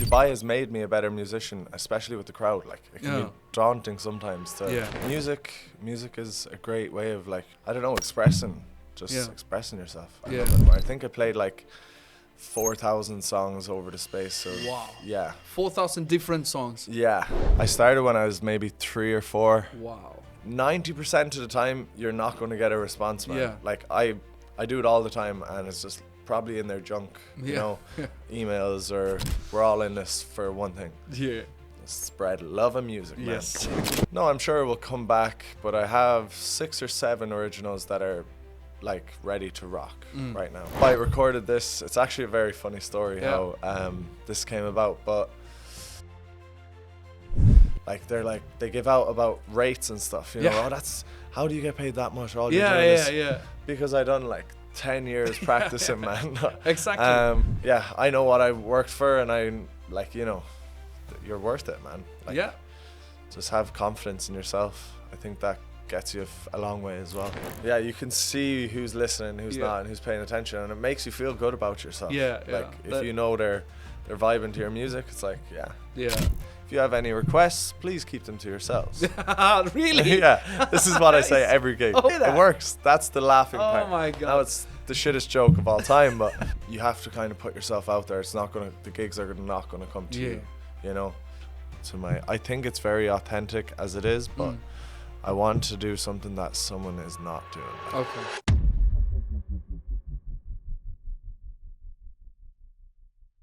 Dubai has made me a better musician, especially with the crowd. Like, it can be daunting sometimes to music is a great way of, like, I don't know, expressing yourself. I love it. I think I played like 4,000 songs over the space of 4,000 different songs. Yeah, I started when I was maybe 3 or 4. Wow. 90% of the time you're not going to get a response, man. Like, I do it all the time, and it's just probably in their junk, you know, emails, or we're all in this for one thing. Spread love and music, man. Yes. No, I'm sure it will come back, but I have 6 or 7 originals that are like ready to rock right now. I recorded this. It's actually a very funny story how this came about, but like they give out about rates and stuff, you know. Oh, that's how do you get paid that much? All you're doing is because I done like 10 years practicing, man. Exactly. Yeah, I know what I worked for, and I, like, you know, you're worth it, man. Like, just have confidence in yourself. I think that gets you a long way as well. Yeah, you can see who's listening, who's not, and who's paying attention, and it makes you feel good about yourself. Like, if you know they're vibing to your music, it's like, if you have any requests, please keep them to yourselves. Really? Yeah, this is what I say every gig. It works. That's the laughing part. Oh my God. Now it's the shittest joke of all time, but you have to kind of put yourself out there. It's not gonna, the gigs are not gonna come to you, you know. I think it's very authentic as it is, but I want to do something that someone is not doing. Okay.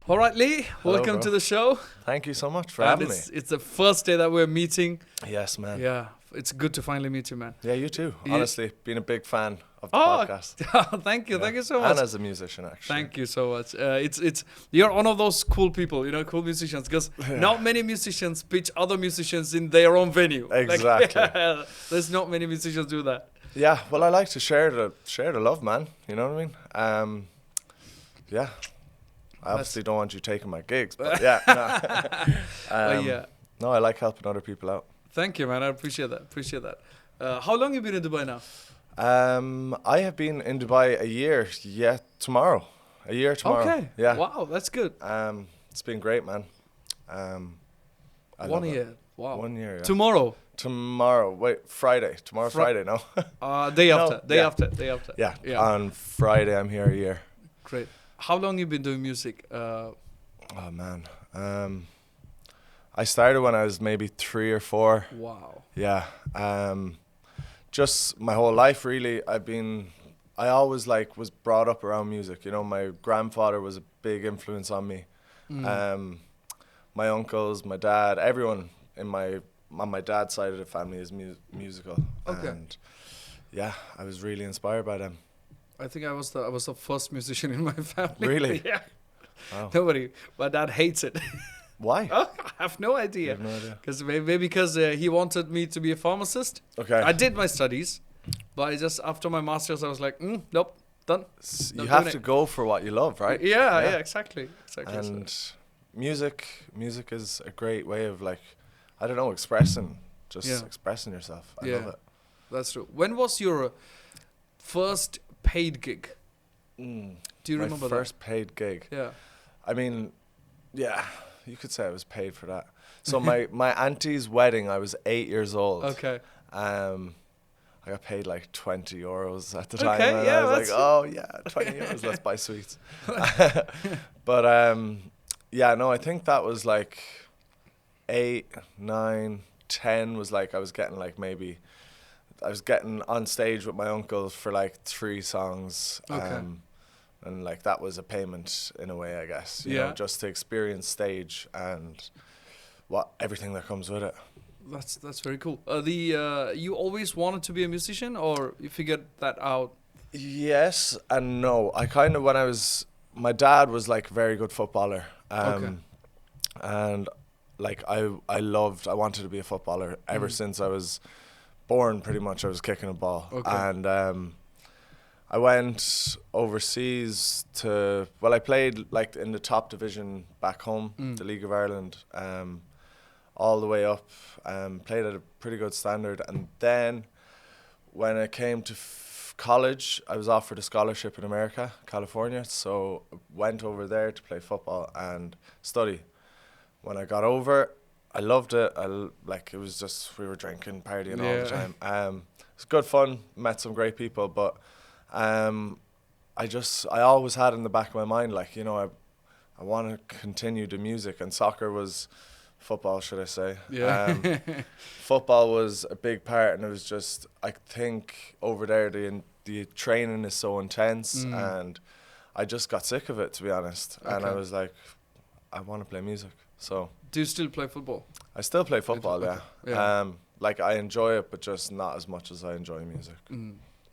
All right, Lee, welcome to the show. Thank you so much for having me. It's the first day that we're meeting. Yes, man. Yeah, it's good to finally meet you, man. Yeah, you too. Honestly, been a big fan of the podcast. Thank you. Thank you so much. And as a musician, actually. Thank you so much. You're one of those cool people, you know, cool musicians, because not many musicians pitch other musicians in their own venue. Exactly. Like, there's not many musicians do that. Yeah, well, I like to share the love, man. You know what I mean? Yeah. I obviously don't want you taking my gigs, but no, I like helping other people out. Thank you, man. I appreciate that. How long have you been in Dubai now? I have been in Dubai a year. Yeah, tomorrow. A year tomorrow. Okay. Yeah. Wow, that's good. It's been great, man. 1 year. Wow. 1 year. Yeah. Tomorrow. Wait, Friday. Tomorrow, Friday. No. Day after. Yeah. On Friday, I'm here a year. Great. How long you been doing music? Oh man. I started when I was maybe 3 or 4. Wow. Yeah. Just my whole life, really. I always was brought up around music. You know, my grandfather was a big influence on me. My uncles, my dad, everyone on my dad's side of the family is musical. Okay. And yeah, I was really inspired by them. I think I was the first musician in my family. Really? Yeah. Wow. Nobody. My dad hates it. Why? I have no idea. You have no idea. Because he wanted me to be a pharmacist. Okay. I did my studies, but after my masters, I was like, nope, done. You have to go for what you love, right? Yeah, exactly. And music is a great way of, like, I don't know, expressing yourself. I love it. That's true. When was your first paid gig? Do you remember that? My first paid gig? Yeah. I mean, yeah, you could say I was paid for that. So my auntie's wedding, I was 8 years old. Okay. I got paid like 20 euros at the time. Okay, and yeah, I was like, oh yeah, 20 euros, let's buy sweets. But I think that was like 8, 9, 10 was like, I was getting on stage with my uncle for like 3 songs. Okay. And like that was a payment in a way, I guess, you know, just to experience stage and everything that comes with it. That's very cool. You always wanted to be a musician, or you figured that out? Yes and no. I kind of, my dad was like a very good footballer. And like I wanted to be a footballer ever since I was born. Pretty much I was kicking a ball. Okay. And I went overseas I played like in the top division back home, the League of Ireland, all the way up, played at a pretty good standard. And then when it came to college, I was offered a scholarship in America, California, so went over there to play football and study. when I got over, I loved it. Like, it was just, we were drinking, partying all the time. It was good fun, met some great people, but I always had in the back of my mind, like, you know, I want to continue the music, and football, should I say. Yeah. Football was a big part, and it was just, I think over there the training is so intense, and I just got sick of it, to be honest. And I was like, I want to play music. So. Do you still play football? I still play football, Okay. yeah. Like, I enjoy it, but just not as much as I enjoy music.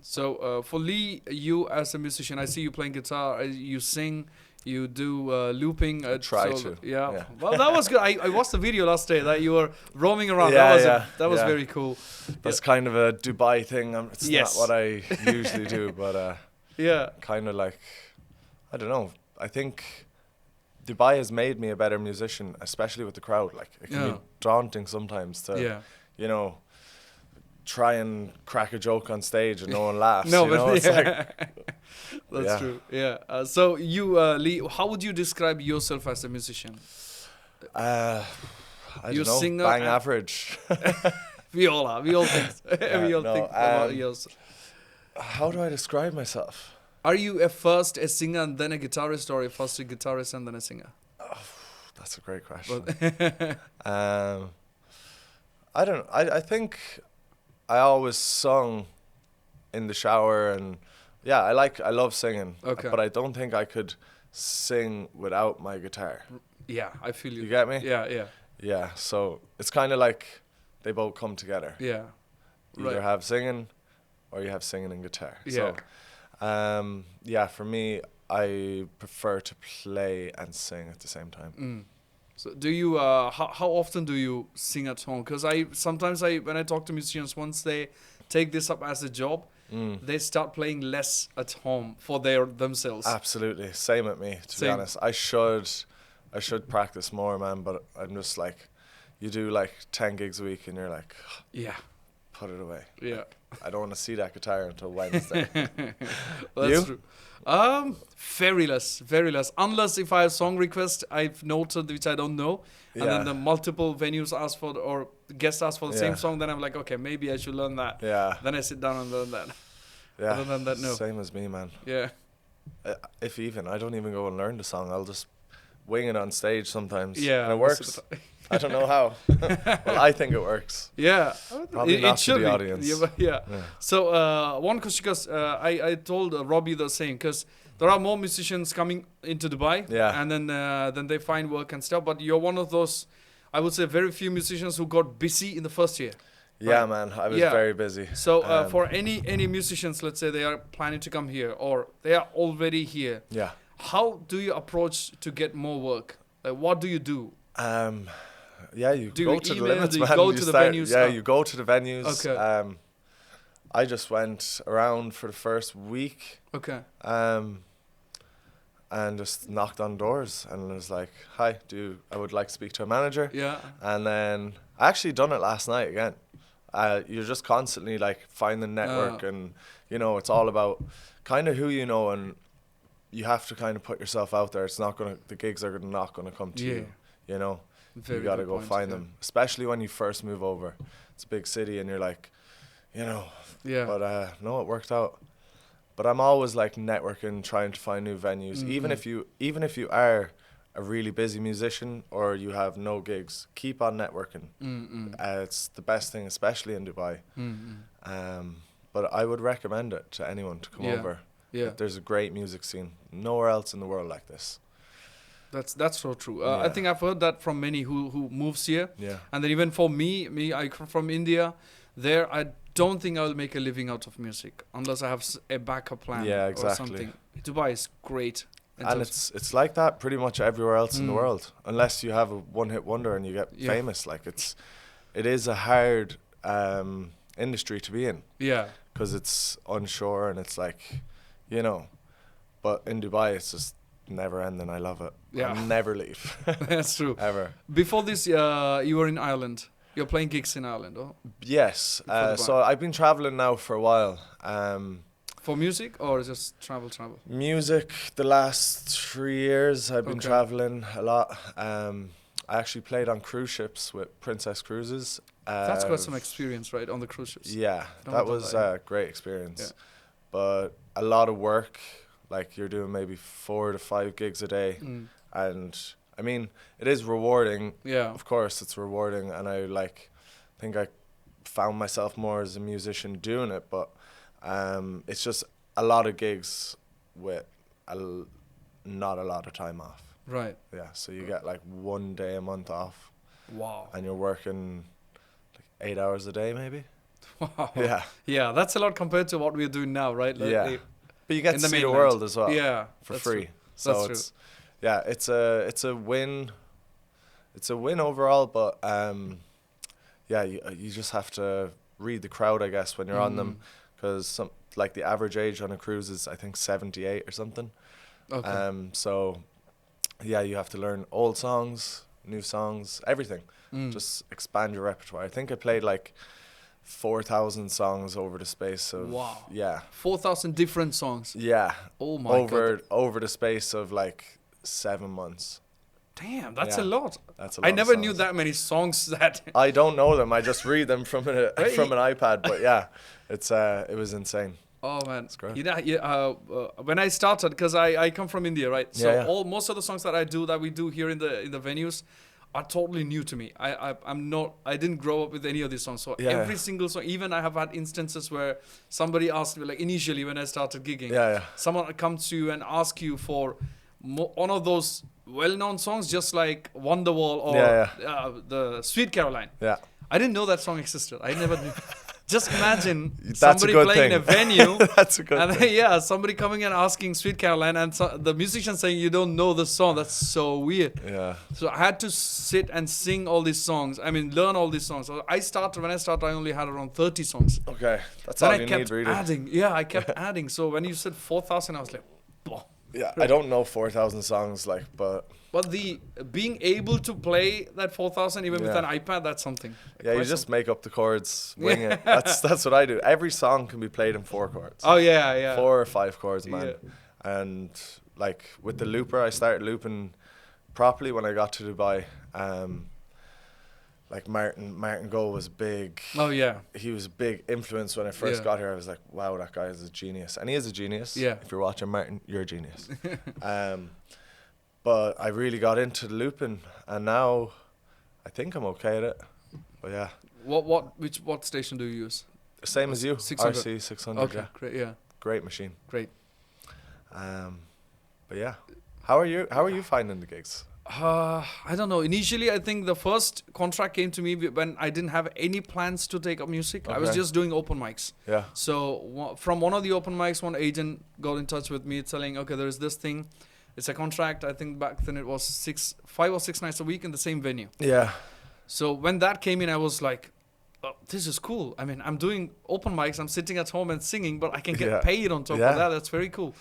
So for Lee, you as a musician, I see you playing guitar, you sing, you do looping. Try to. Yeah. Well, that was good. I watched the video last day that you were roaming around. Yeah, that was very cool. That's kind of a Dubai thing. It's Yes. not what I usually do, but yeah. kind of like, I don't know. I think Dubai has made me a better musician, especially with the crowd. Like, it can be daunting sometimes to, you know, try and crack a joke on stage and no one laughs. No, you know? but It's like, that's true. Yeah. So you, Lee, how would you describe yourself as a musician? I You're don't know. singer Bang average. We all are. We all think. We all think about yourself. How do I describe myself? Are you first a singer and then a guitarist, or first a guitarist and then a singer? Oh, that's a great question. I don't. I think I always sung in the shower, and I love singing. Okay. But I don't think I could sing without my guitar. Yeah, I feel you. You get me? Yeah. Yeah. So it's kind of like they both come together. Yeah. You either have singing, or you have singing and guitar. Yeah. So, for me, I prefer to play and sing at the same time. So do you? How often do you sing at home? Because sometimes when I talk to musicians, once they take this up as a job, they start playing less at home for themselves. Absolutely, same at me. To be honest, I should practice more, man. But I'm just like, you do like 10 gigs a week, and you're like, put it away. Yeah. I don't want to see that guitar until Wednesday. Well, that's true. Very less. Unless if I have song request, I've noted which I don't know, and then the multiple venues ask for or guests ask for the same song, then I'm like, okay, maybe I should learn that. Yeah. Then I sit down and learn that. Yeah. Other than that, no. Same as me, man. Yeah. I don't even go and learn the song. I'll just wing it on stage sometimes. Yeah. And it works. I don't know how. Well, I think it works. Yeah. Probably not to the audience. Yeah. So one question, because I told Robbie the same, because there are more musicians coming into Dubai. Yeah. And then they find work and stuff. But you're one of those, I would say, very few musicians who got busy in the first year. Yeah, right? man. I was very busy. So for any musicians, let's say they are planning to come here or they are already here. Yeah. How do you approach to get more work? Like, what do you do? You go to the limits, man. Go to the venues? Yeah, you go to the venues. Okay. I just went around for the first week. Okay. And just knocked on doors and was like, hi, I would like to speak to a manager. Yeah. And then I actually done it last night again. You're just constantly like finding network and, you know, it's all about kind of who you know, and you have to kind of put yourself out there. The gigs are not going to come to you, you know. You got to go find them, especially when you first move over. It's a big city and you're like, you know. Yeah. But no, it worked out. But I'm always like networking, trying to find new venues. Mm-hmm. Even if you are a really busy musician or you have no gigs, keep on networking. It's the best thing, especially in Dubai. But I would recommend it to anyone to come over. Yeah. There's a great music scene. Nowhere else in the world like this. That's so true. I think I've heard that from many who moves here. Yeah. And then even for me, I come from India. There, I don't think I'll make a living out of music unless I have a backup plan. Yeah, exactly. Or something. Dubai is great. And it's like that pretty much everywhere else in the world, unless you have a one-hit wonder and you get famous. Like it is a hard industry to be in. Yeah. Because it's onshore and it's like, you know, but in Dubai it's just never ending. I love it. Yeah. I'll never leave. That's true. Ever. Before this, you were in Ireland. You're playing gigs in Ireland, oh? Yes. So I've been traveling now for a while. For music or just travel? Music. The last 3 years I've been traveling a lot. I actually played on cruise ships with Princess Cruises. That's got some experience, right, on the cruise ships. Yeah, that was a great experience. Yeah. But a lot of work, like you're doing maybe 4 to 5 gigs a day. And I mean, it is rewarding. Yeah. Of course, it's rewarding. And I think I found myself more as a musician doing it. But it's just a lot of gigs with not a lot of time off. Right. Yeah, so you get like 1 day a month off. Wow. And you're working like 8 hours a day maybe. Wow. Yeah. Yeah, that's a lot compared to what we're doing now, right? Like yeah. But you get to see the world as well. Yeah. For free. True. So that's true. Yeah, it's a win. It's a win overall, but yeah, you just have to read the crowd, I guess, when you're on them, because like the average age on a cruise is I think 78 or something. Okay. So yeah, you have to learn old songs, new songs, everything. Just expand your repertoire. I think I played like 4,000 songs over the space of 4,000 different songs. Yeah. Oh my god. Over the space of like 7 months. Damn, that's a lot. That's a lot. I never knew that many songs that I don't know them. I just read them from an iPad, but yeah, it was insane. Oh man, it's great. You know, when I started, because I come from India, right? So most of the songs that we do here in the venues are totally new to me. I didn't grow up with any of these songs. So every single song, even I have had instances where somebody asked me, like initially when I started gigging, someone comes to you and ask you for one of those well-known songs, just like Wonderwall or the Sweet Caroline. Yeah. I didn't know that song existed. I never knew. Just imagine somebody playing in a venue. That's a good thing. Yeah, somebody coming and asking Sweet Caroline, and the musician saying you don't know the song. That's so weird. Yeah. So I had to sit and sing all these songs. I mean, learn all these songs. So when I started, I only had around 30 songs. Okay, that's all you need, really. Adding. Yeah, I kept adding. So when you said 4,000, I was like, whoa. Yeah, I don't know 4,000 songs, like, but the being able to play that 4,000 even with an iPad, that's something. Yeah, you just make up the chords, wing it. That's what I do. Every song can be played in 4 chords. Oh yeah. 4 or 5 chords, man. Yeah. And like with the looper, I started looping properly when I got to Dubai. Like Martin Goh was big. Oh yeah. He was a big influence when I first got here. I was like, wow, that guy is a genius. And he is a genius. Yeah. If you're watching Martin, you're a genius. But I really got into the looping, and now I think I'm okay at it. But yeah. What station do you use? Same as you. 600. RC 600. Okay, yeah. great. Yeah. Great machine. Great. But yeah, how are you finding the gigs? I don't know. Initially, I think the first contract came to me when I didn't have any plans to take up music. I was just doing open mics. Yeah. So from one of the open mics, one agent got in touch with me telling, okay, there is this thing. It's a contract. I think back then it was 5 or 6 nights a week in the same venue. Yeah. So when that came in, I was like, oh, this is cool. I mean, I'm doing open mics. I'm sitting at home and singing, but I can get paid on top of that. That's very cool.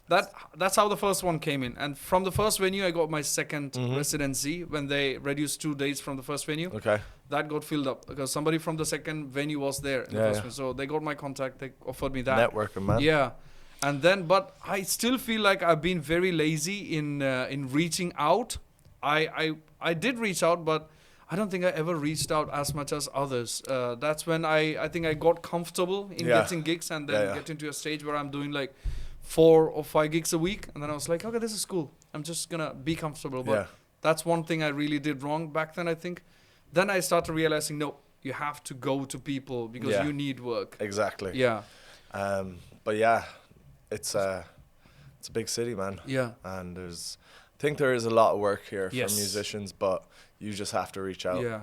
That's how the first one came in. And from the first venue, I got my second residency when they reduced 2 days from the first venue. Okay. That got filled up because somebody from the second venue was there in the first venue. So they got my contact. They offered me that. Networking, man. Yeah. And then, but I still feel like I've been very lazy in reaching out. I did reach out, but I don't think I ever reached out as much as others. That's when I think I got comfortable in getting gigs and then get into a stage where I'm doing like 4 or 5 gigs a week. And then I was like, okay, this is cool. I'm just going to be comfortable. But that's one thing I really did wrong back then, I think. Then I started realizing, no, you have to go to people because you need work. Exactly. Yeah. But yeah. It's a big city, man. Yeah. And I think there is a lot of work here for musicians, but you just have to reach out. Yeah.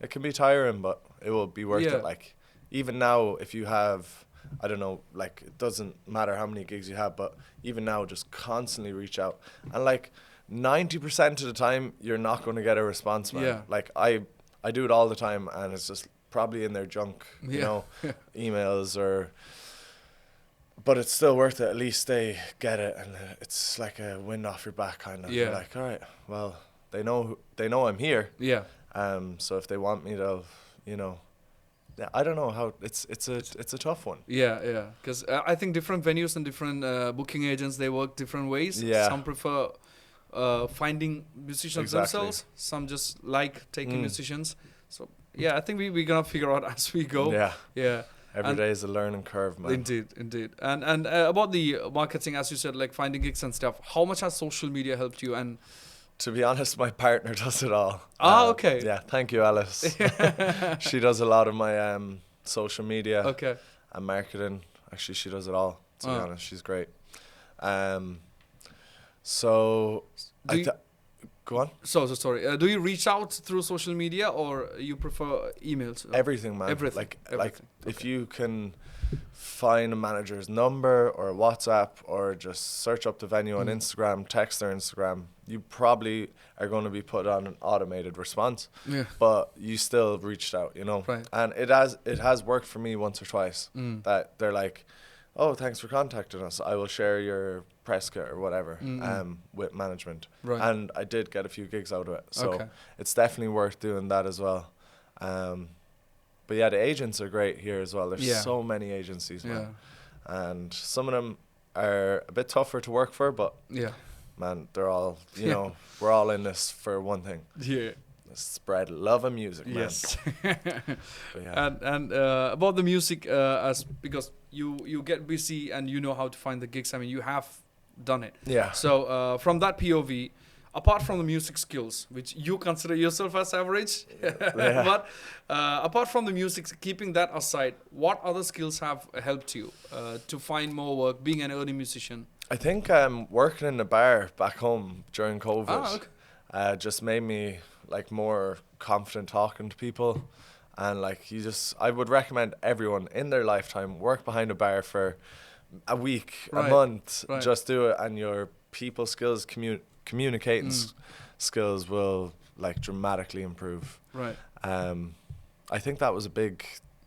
It can be tiring, but it will be worth it. Like, even now, if you have, I don't know, like, it doesn't matter how many gigs you have, but even now, just constantly reach out. And like, 90% of the time, you're not going to get a response, man. Yeah. Like, I do it all the time, and it's just probably in their junk, you know, emails or... But it's still worth it. At least they get it, and it's like a wind off your back, kind of. You're like, all right, well, they know I'm here. Yeah. So if they want me, they'll, you know. Yeah, I don't know how it's a tough one. Yeah. Because I think different venues and different booking agents, they work different ways. Yeah. Some prefer finding musicians themselves. Some just like taking musicians. So yeah, I think we're gonna figure out as we go. Yeah. Every day is a learning curve, man. Indeed. And about the marketing, as you said, like finding gigs and stuff. How much has social media helped you? And to be honest, my partner does it all. Okay. Yeah, thank you, Alice. She does a lot of my social media and marketing. Actually, she does it all, to be honest. She's great. So, go on. So sorry. Do you reach out through social media or you prefer emails? Everything, man. Everything. If you can find a manager's number or WhatsApp or just search up the venue on Instagram, text their Instagram, you probably are going to be put on an automated response. Yeah. But you still reached out, you know. Right. And it has worked for me once or twice. That they're like, oh, thanks for contacting us. I will share your press kit or whatever with management. Right. And I did get a few gigs out of it. So it's definitely worth doing that as well. But yeah, the agents are great here as well. There's so many agencies, man. And some of them are a bit tougher to work for, but man, they're all, you know, we're all in this for one thing. Yeah. Spread love and music, man. Yes. And about the music, as because you get busy and you know how to find the gigs. I mean, you have done it. Yeah. So from that POV, apart from the music skills, which you consider yourself as average, but apart from the music, keeping that aside, what other skills have helped you to find more work, being an early musician? I think working in the bar back home during COVID just made me like more confident talking to people. And like I would recommend everyone in their lifetime work behind a bar for a week, a month, just do it, and your people skills, communicating skills will like dramatically improve. Right. I think that was a big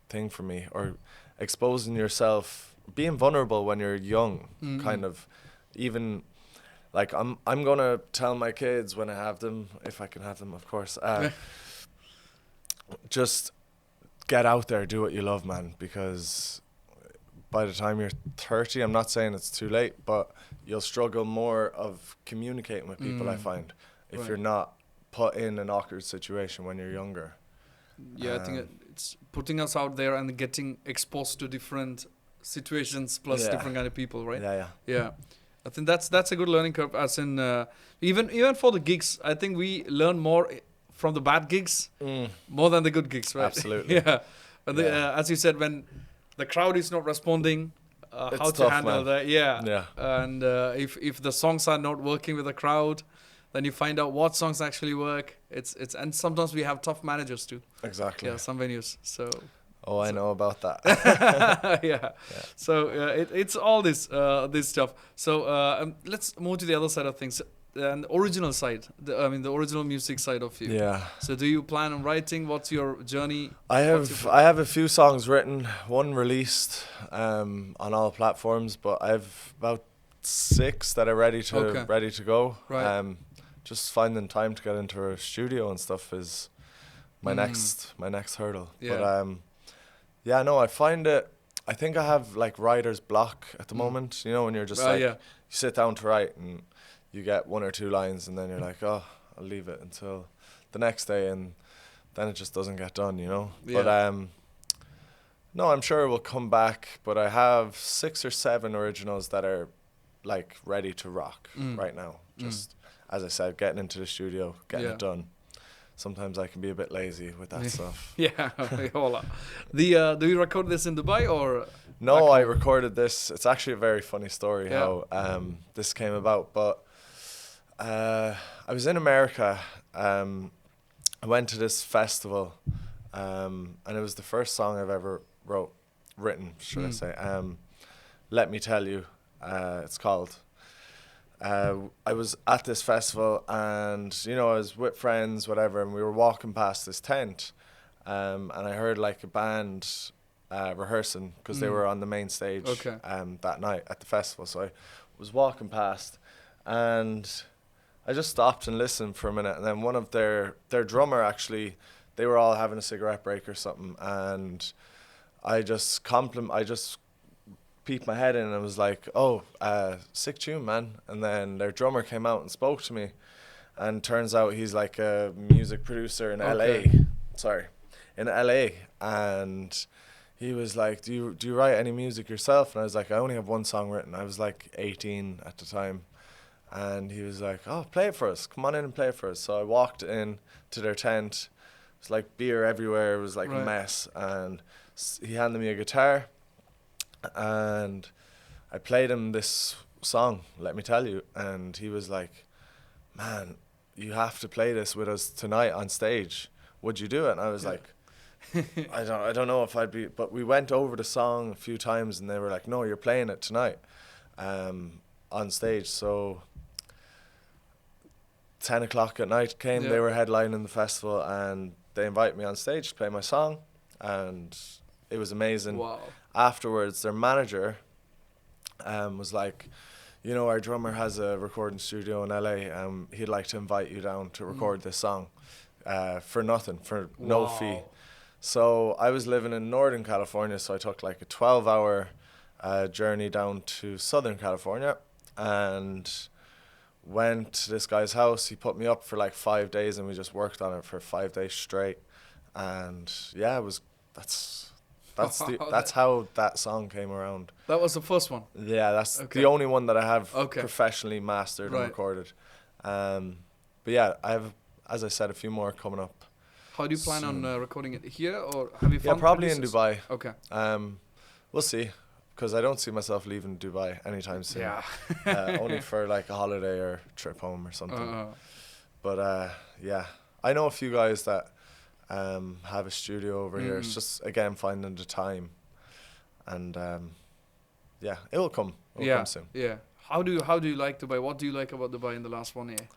thing for me, or exposing yourself, being vulnerable when you're young, kind of. Even like I'm gonna tell my kids when I have them, if I can have them, of course. Just get out there, do what you love, man, because by the time you're 30, I'm not saying it's too late, but you'll struggle more of communicating with people, I find, if you're not put in an awkward situation when you're younger. Yeah, I think it's putting us out there and getting exposed to different situations plus different kind of people, right? Yeah. I think that's a good learning curve, as in even for the gigs, I think we learn more from the bad gigs more than the good gigs, right? Absolutely. But as you said, when the crowd is not responding, how to handle that? Yeah. And if the songs are not working with the crowd, then you find out what songs actually work. And sometimes we have tough managers too. Exactly. Yeah, some venues. So. Oh, I know about that. Yeah. So it's all this stuff. So let's move to the other side of things, and original side. The original music side of you. Yeah. So do you plan on writing? What's your journey? I have a few songs written, one released on all platforms, but I have about 6 that are ready to go. Right. Just finding time to get into a studio and stuff is my next hurdle. Yeah. But I find it. I think I have like writer's block at the moment. You know, when you're just you sit down to write and you get 1 or 2 lines, and then you're like, oh, I'll leave it until the next day, and then it just doesn't get done. You know. Yeah. But no, I'm sure it will come back. But I have 6 or 7 originals that are like ready to rock right now. Just as I said, getting into the studio, getting it done. Sometimes I can be a bit lazy with that stuff. Yeah, do you record this in Dubai or? No, I recorded this. It's actually a very funny story how this came about. But I was in America. I went to this festival, and it was the first song I've ever written, should I say. Let Me Tell You, it's called. I was at this festival, and I was with friends, whatever, and we were walking past this tent, and I heard like a band rehearsing because they were on the main stage that night at the festival. So I was walking past, and I just stopped and listened for a minute, and then one of their drummer, actually, they were all having a cigarette break or something, and I just peeped my head in and was like, oh, sick tune, man. And then their drummer came out and spoke to me. And turns out he's like a music producer in LA. Sorry, in LA. And he was like, do you write any music yourself? And I was like, I only have one song written. I was like 18 at the time. And he was like, oh, play it for us. Come on in and play it for us. So I walked in to their tent. It was like beer everywhere. It was like a mess. And he handed me a guitar. And I played him this song, Let Me Tell You. And he was like, man, you have to play this with us tonight on stage. Would you do it? And I was like, I don't know if I'd be, but we went over the song a few times and they were like, no, you're playing it tonight on stage. So 10 o'clock at night came, they were headlining the festival and they invited me on stage to play my song and it was amazing. Wow. Afterwards, their manager was like, you know, our drummer has a recording studio in LA. He'd like to invite you down to record this song for nothing, for no fee. So I was living in Northern California, so I took like a 12-hour journey down to Southern California and went to this guy's house. He put me up for like 5 days and we just worked on it for 5 days straight. And yeah, that's how that song came around. That was the first one? Yeah, that's the only one that I have professionally mastered and recorded. But yeah, I have, as I said, a few more coming up. How do you plan on recording it here, or have you found probably producers? In Dubai. Okay. We'll see, because I don't see myself leaving Dubai anytime soon. Yeah. Only for like a holiday or trip home or something. But yeah, I know a few guys that have a studio over here. It's just, again, finding the time. And yeah, it will come. It will come soon. Yeah. How do you like Dubai? What do you like about Dubai in the last 1 year?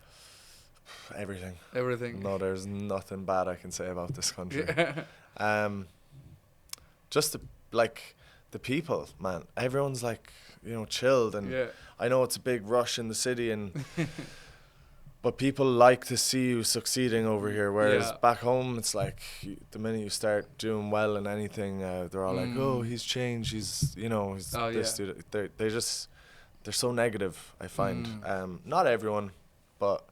Everything. No, there's nothing bad I can say about this country. Just the people, man. Everyone's like, you know, chilled, and I know it's a big rush in the city, and but people like to see you succeeding over here. Whereas back home, it's like the minute you start doing well in anything, they're all like, "Oh, he's changed. He's, you know, he's this dude." They're so negative. I find not everyone, but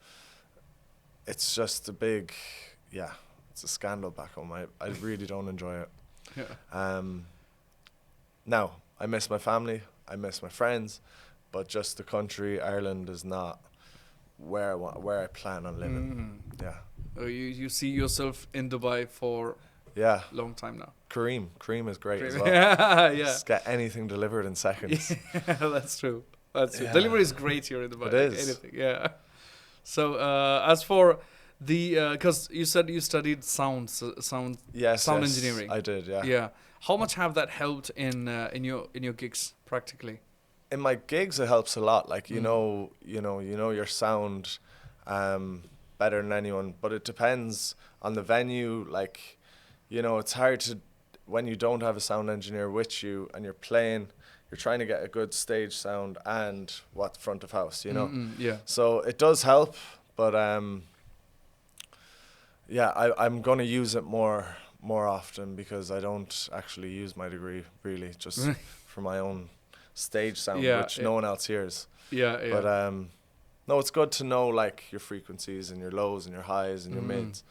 it's just a big, it's a scandal back home. I really don't enjoy it. Now, I miss my family, I miss my friends, but just the country, Ireland, is not where I plan on living. You see yourself in Dubai for a long time now. Kareem is great as well. Just get anything delivered in seconds. That's true. Delivery is great here in Dubai. It is. Anything, So as for the, because you said you studied sound engineering. I did. Yeah. How much have that helped in your gigs practically? In my gigs, it helps a lot. Like you know your sound better than anyone, but it depends on the venue. Like, you know, it's hard to when you don't have a sound engineer with you and you're playing. You're trying to get a good stage sound and front of house, you know. So it does help, but I'm gonna use it more often because I don't actually use my degree really, just for my own stage sound, which no one else hears. But no, it's good to know like your frequencies and your lows and your highs and your mids,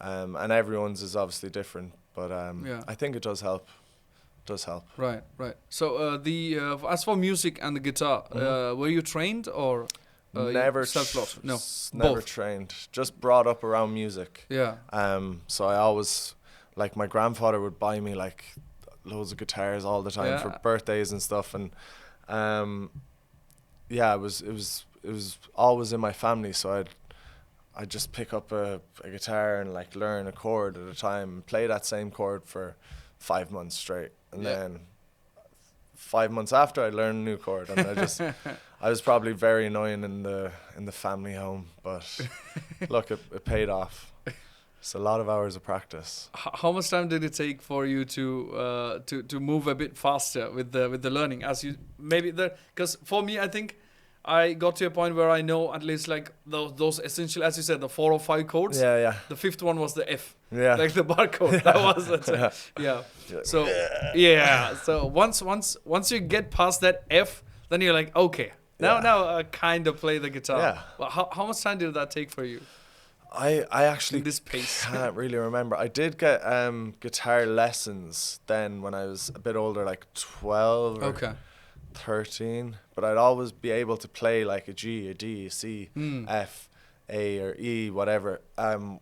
and everyone's is obviously different, but I think it does help. Right. So as for music and the guitar, were you trained or never self-taught? No, never both. Trained. Just brought up around music. So I always, like, my grandfather would buy me like loads of guitars all the time for birthdays and stuff, and it was always in my family. So I'd just pick up a guitar and like learn a chord at a time, and play that same chord for 5 months straight. And then 5 months after, I learned a new chord, and I was probably very annoying in the family home, but look, it paid off. It's a lot of hours of practice. How much time did it take for you to move a bit faster with the learning? As you maybe because for me, I think I got to a point where I know at least like those essential, as you said, the 4 or 5 chords. Yeah, yeah. The 5th one was the F. Yeah. Like the barcode. That was it. Yeah. So yeah. So once you get past that F, then you're like, okay, now I kind of play the guitar. Yeah. Well, how much time did that take for you? I actually In this pace. can't really remember. I did get guitar lessons then when I was a bit older, like 12 or 13. But I'd always be able to play like a G, a D, a C, F, A or E, whatever.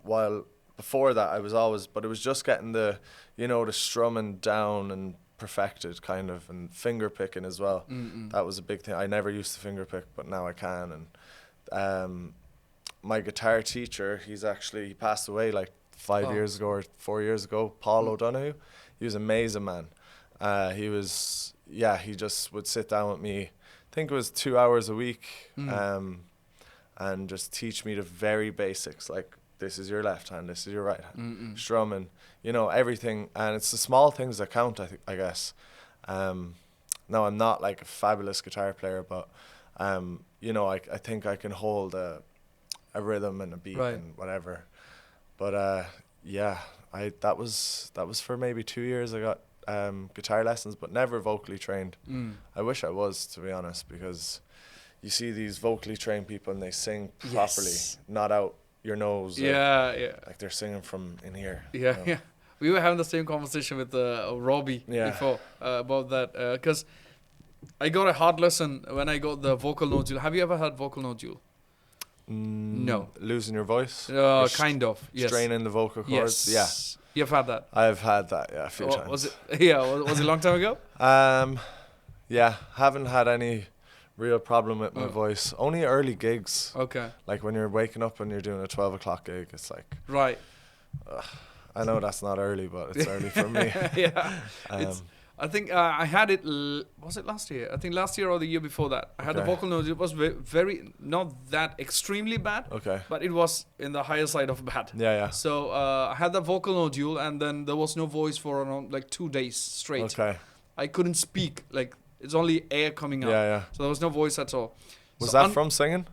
While before that I was always, but it was just getting the, the strumming down and perfected kind of, and finger picking as well. That was a big thing. I never used to finger pick, but now I can. And my guitar teacher, he passed away like 5 years ago or 4 years ago, Paul O'Donoghue. He was an amazing man. He just would sit down with me, I think it was 2 hours a week, and just teach me the very basics, like this is your left hand, this is your right hand, strumming, everything. And it's the small things that count, I guess. No, I'm not like a fabulous guitar player, but I think I can hold a rhythm and a beat and whatever. But that was for maybe 2 years. I got guitar lessons, but never vocally trained. I wish I was, to be honest, because you see these vocally trained people and they sing properly, not out your nose. Like they're singing from in here. Yeah. We were having the same conversation with Robbie before about that, because I got a hard lesson when I got the vocal nodule. Have you ever had vocal nodule? No. Losing your voice? Kind of, yes. Straining the vocal cords? Yeah. You've had that? I've had that, a few times. Was it a long time ago? Haven't had any real problem with my voice. Only early gigs. Okay. Like when you're waking up and you're doing a 12 o'clock gig, it's like... Right. I know that's not early, but it's early for me. I think I had it, was it last year? I think last year or the year before that. I had the vocal nodule. It was very, not that extremely bad, but it was in the higher side of bad. Yeah. So I had the vocal nodule, and then there was no voice for around like 2 days straight. Okay. I couldn't speak, like it's only air coming out. Yeah. So there was no voice at all. Was that from singing?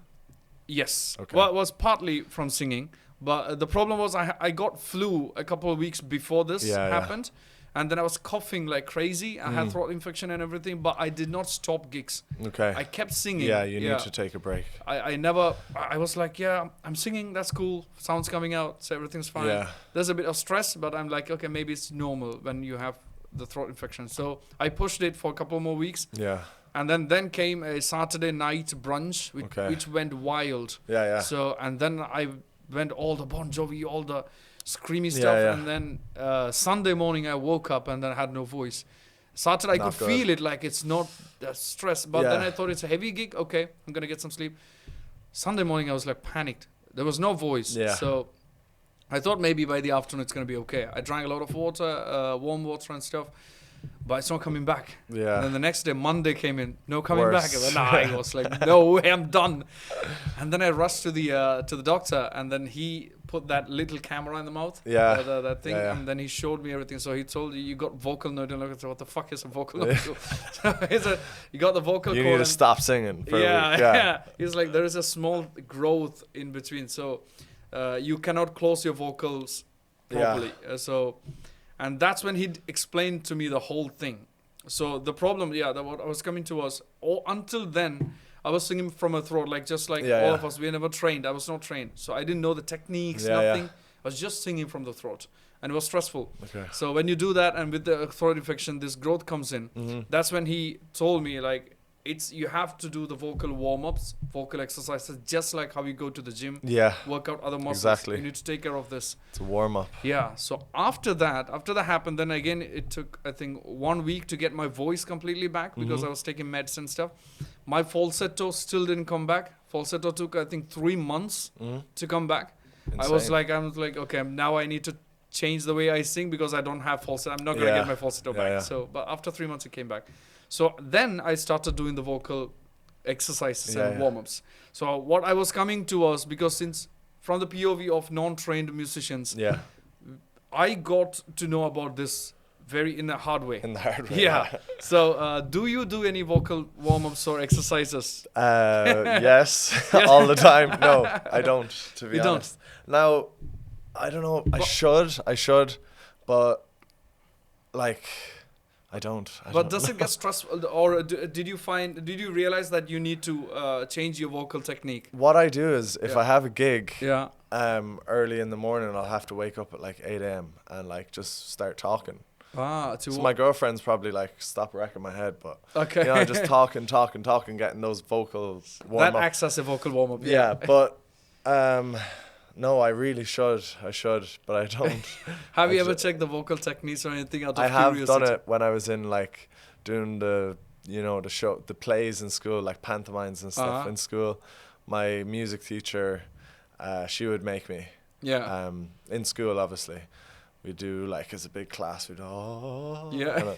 Yes. Okay. Well, it was partly from singing, but the problem was I got flu a couple of weeks before this happened. And then I was coughing like crazy. I had throat infection and everything, but I did not stop gigs. Okay. I kept singing. Yeah, you need to take a break. I was like, I'm singing, that's cool. Sound's coming out, so everything's fine. Yeah. There's a bit of stress, but I'm like, okay, maybe it's normal when you have the throat infection. So I pushed it for a couple more weeks. Yeah. And then came a Saturday night brunch, which went wild. Yeah. So, and then I went all the Bon Jovi, all the screamy stuff, and then Sunday morning I woke up and then I had no voice. Saturday I could feel it, like it's not stress, but then I thought it's a heavy gig. Okay, I'm gonna get some sleep. Sunday morning I was like panicked. There was no voice, so I thought maybe by the afternoon it's gonna be okay. I drank a lot of water, warm water and stuff, but it's not coming back. Yeah. And then the next day, Monday came in, no coming back. And then I was like, no way, I'm done. And then I rushed to the doctor, and then he put that little camera in the mouth. Yeah. That thing, and then he showed me everything. So he told you got vocal nodule. And I said, what the fuck is a vocal nodule? So he said, you got the vocal cord. You need to stop singing for a week. Yeah. He's like, there is a small growth in between, so you cannot close your vocals properly. And that's when he explained to me the whole thing. So the problem, that what I was coming to was, until then, I was singing from a throat, like just like all of us. We never trained. I was not trained, so I didn't know the techniques, nothing. I was just singing from the throat, and it was stressful. Okay. So when you do that, and with the throat infection, this growth comes in. That's when he told me, like, you have to do the vocal warm-ups, vocal exercises, just like how you go to the gym. Yeah. Work out other muscles. Exactly. You need to take care of this. It's a warm-up. Yeah. So after that happened, then again, it took, I think, 1 week to get my voice completely back because I was taking meds and stuff. My falsetto still didn't come back. Falsetto took, I think, 3 months to come back. Insane. I was like, okay, now I need to change the way I sing because I don't have falsetto. I'm not going to get my falsetto back. So, but after 3 months, it came back. So then I started doing the vocal exercises and warm-ups. So what I was coming to was, because since from the POV of non-trained musicians, I got to know about this very in a hard way. In the hard way. Yeah. So, do you do any vocal warm-ups or exercises? Yes, all the time. No, I don't, to be You honest. Now, I don't know. I should, but like, I don't. But does it get stressful, or did you realize that you need to change your vocal technique? What I do is, if I have a gig, Yeah. early in the morning, I'll have to wake up at like 8 a.m. and like just start talking. So my girlfriend's probably like, stop wrecking my head, but okay. just talking, getting those vocals warm up. That acts as a vocal warm up. Yeah, but no, I really should. I should, but I don't. Have you ever checked the vocal techniques or anything out of curiosity? I have curiosity? done it when I was in like doing the the plays in school, like pantomimes and stuff in school. My music teacher, she would make me. Yeah. In school, obviously. We do like as a big class. We'd Yeah.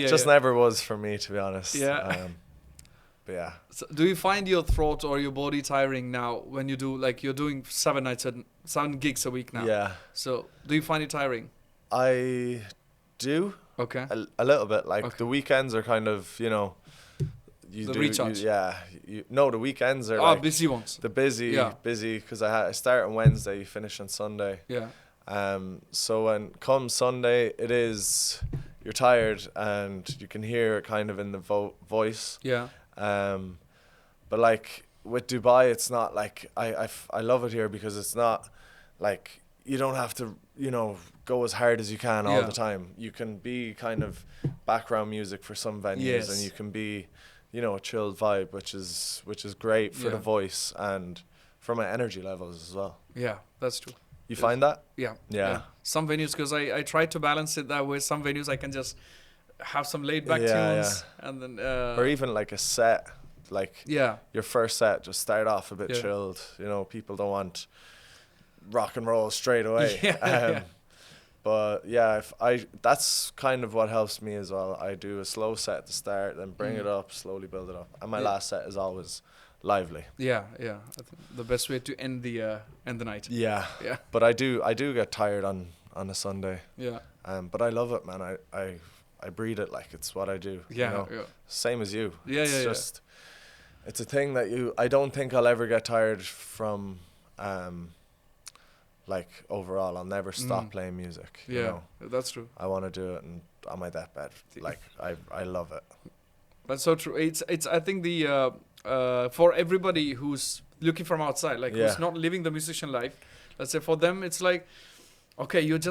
Just never was for me, to be honest. Yeah. But yeah. So do you find your throat or your body tiring now when you do, like, you're doing 7 gigs a week now? Yeah. So do you find it tiring? I do. Okay. A little bit. Like the weekends are kind of, the recharge. The weekends are like busy ones. the busy because I start on Wednesday, finish on Sunday. Yeah. So when come Sunday, you're tired and you can hear it kind of in the voice. Yeah. But like with Dubai, it's not like I love it here because it's not like you don't have to go as hard as you can all the time. You can be kind of background music for some venues, and you can be a chilled vibe, which is great for the voice and for my energy levels as well. Yeah, that's true. You find that? Yeah. Some venues, because I try to balance it that way. Some venues I can just have some laid back tunes and then or even like a set, like your first set, just start off a bit chilled. People don't want rock and roll straight away. But that's kind of what helps me as well. I do a slow set at the start, then bring it up, slowly build it up, and my last set is always lively. Yeah. I think the best way to end the night. Yeah. But I do get tired on a Sunday. Yeah. But I love it, man. I breed it like it's what I do. Yeah. Same as you. It's just it's a thing that I don't think I'll ever get tired from. Like overall, I'll never stop playing music. That's true. I want to do it, and on my deathbed, like I love it. That's so true. It's I think the for everybody who's looking from outside, like who's not living the musician life, let's say for them it's like, okay, you're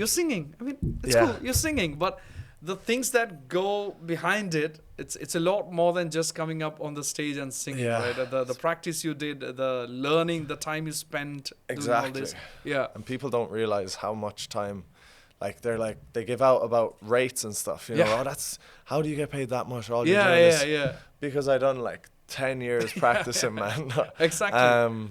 singing. I mean, it's cool, you're singing, but the things that go behind it, it's a lot more than just coming up on the stage and singing, right? The practice you did, the learning, the time you spent doing all this. Yeah. And people don't realize how much time, like they give out about rates and stuff, that's, how do you get paid that much? All you're doing is, because I done like 10 years practicing, man. Exactly.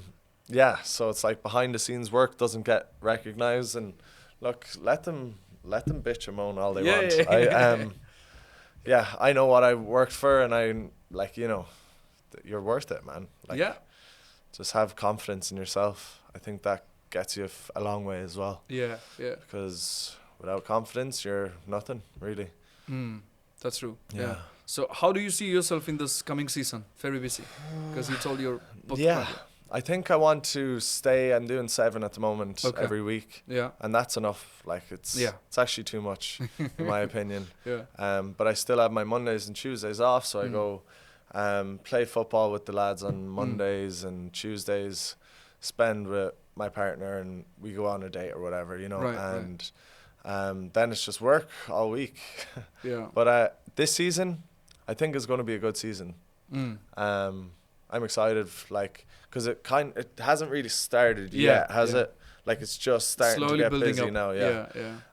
So it's like behind the scenes work doesn't get recognized, and look, let them bitch and moan all they want. I know what I worked for, and I like, you're worth it, man. Like, just have confidence in yourself. I think that gets you a long way as well. Yeah. Because without confidence, you're nothing, really. That's true. Yeah. So how do you see yourself in this coming season? Very busy, because you told you're booked. I think I want to stay. I'm doing 7 at the moment every week. Yeah. And that's enough. Like it's actually too much, in my opinion. But I still have my Mondays and Tuesdays off, so I go play football with the lads on Mondays, and Tuesdays spend with my partner, and we go on a date or whatever, and then it's just work all week. But this season, I think is going to be a good season. I'm excited, like, because it hasn't really started yet, has it? Like, it's just starting slowly to get busy up. Now,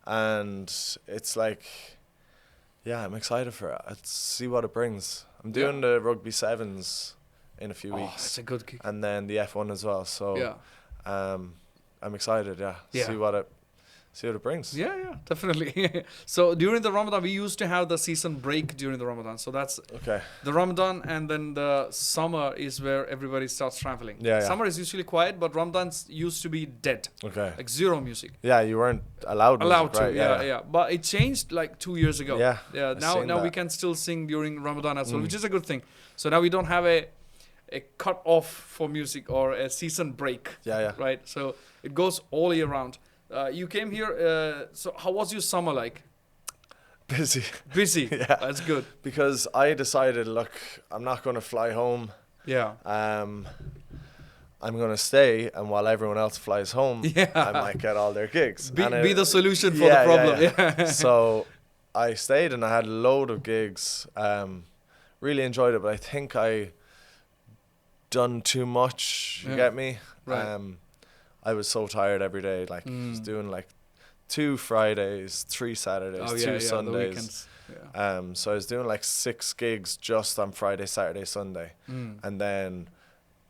and it's like, I'm excited for it. Let's see what it brings. I'm doing the rugby sevens in a few weeks. It's a good kick. And then the F1 as well. So I'm excited, see what it see what it brings. Yeah, definitely. So during the Ramadan, we used to have the season break during the Ramadan. So that's Okay. the Ramadan, and then the summer is where everybody starts traveling. Yeah. Summer is usually quiet, but Ramadan's used to be dead. Okay. Like zero music. Yeah, you weren't allowed music, To, right? yeah. But it changed like 2 years ago. Yeah. Now we can still sing during Ramadan as well, which is a good thing. So now we don't have a cut off for music or a season break. Yeah. Right. So it goes all year round. You came here. So how was your summer like? Busy. Yeah. That's good. Because I decided, look, I'm not going to fly home. Yeah. I'm going to stay, and while everyone else flies home, I might get all their gigs. Be the solution for the problem. Yeah. So I stayed, and I had a load of gigs. Really enjoyed it, but I think I done too much. You get me? Right. I was so tired every day. Like, I was doing like 2 Fridays, 3 Saturdays, 2 Sundays. So I was doing like 6 gigs just on Friday, Saturday, Sunday, and then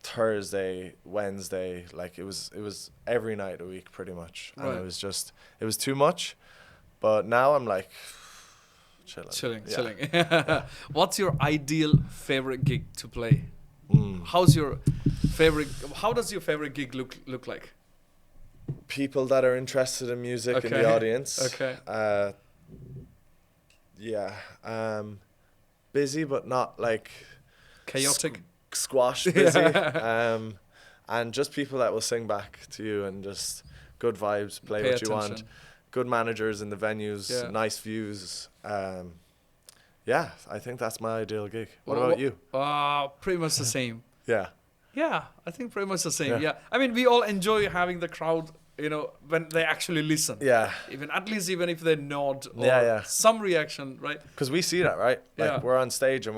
Thursday, Wednesday. Like it was every night a week pretty much, and it was too much. But now I'm like chilling. What's your ideal favorite gig to play? How does your favorite gig look like? People that are interested in music in the audience. Okay. Busy but not like chaotic. Squash busy. And just people that will sing back to you and just good vibes, play what you want. Good managers in the venues, nice views. I think that's my ideal gig. What about you? Pretty much the same. Yeah, I think pretty much the same. Yeah. I mean, we all enjoy having the crowd, when they actually listen. Yeah. Even if they nod or some reaction, right? Because we see that, right? Like we're on stage and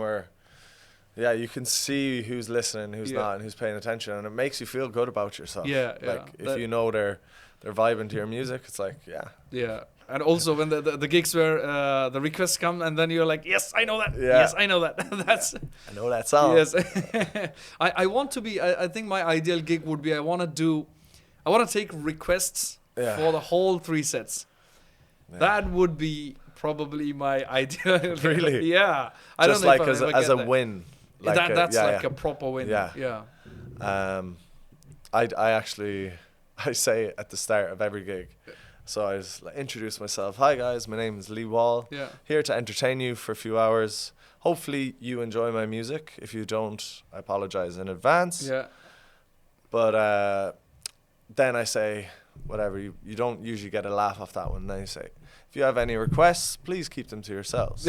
you can see who's listening, who's not, and who's paying attention, and it makes you feel good about yourself. If you know they're vibing to your music, it's like Yeah. And also when the gigs where the requests come, and then you're like, yes, I know that. Yeah. Yes, I know that. I know that song. Yes. I want to be. I think my ideal gig would be. I want to take requests for the whole 3 sets. Yeah. That would be probably my ideal. Really? Yeah. I don't know like as a win. Like that's like a proper win. Yeah. I say at the start of every gig. So I just introduce myself. Hi guys, my name is Lee Wall. Yeah. Here to entertain you for a few hours. Hopefully you enjoy my music. If you don't, I apologize in advance. Yeah. But then I say, whatever, you don't usually get a laugh off that one. Then you say, if you have any requests, please keep them to yourselves.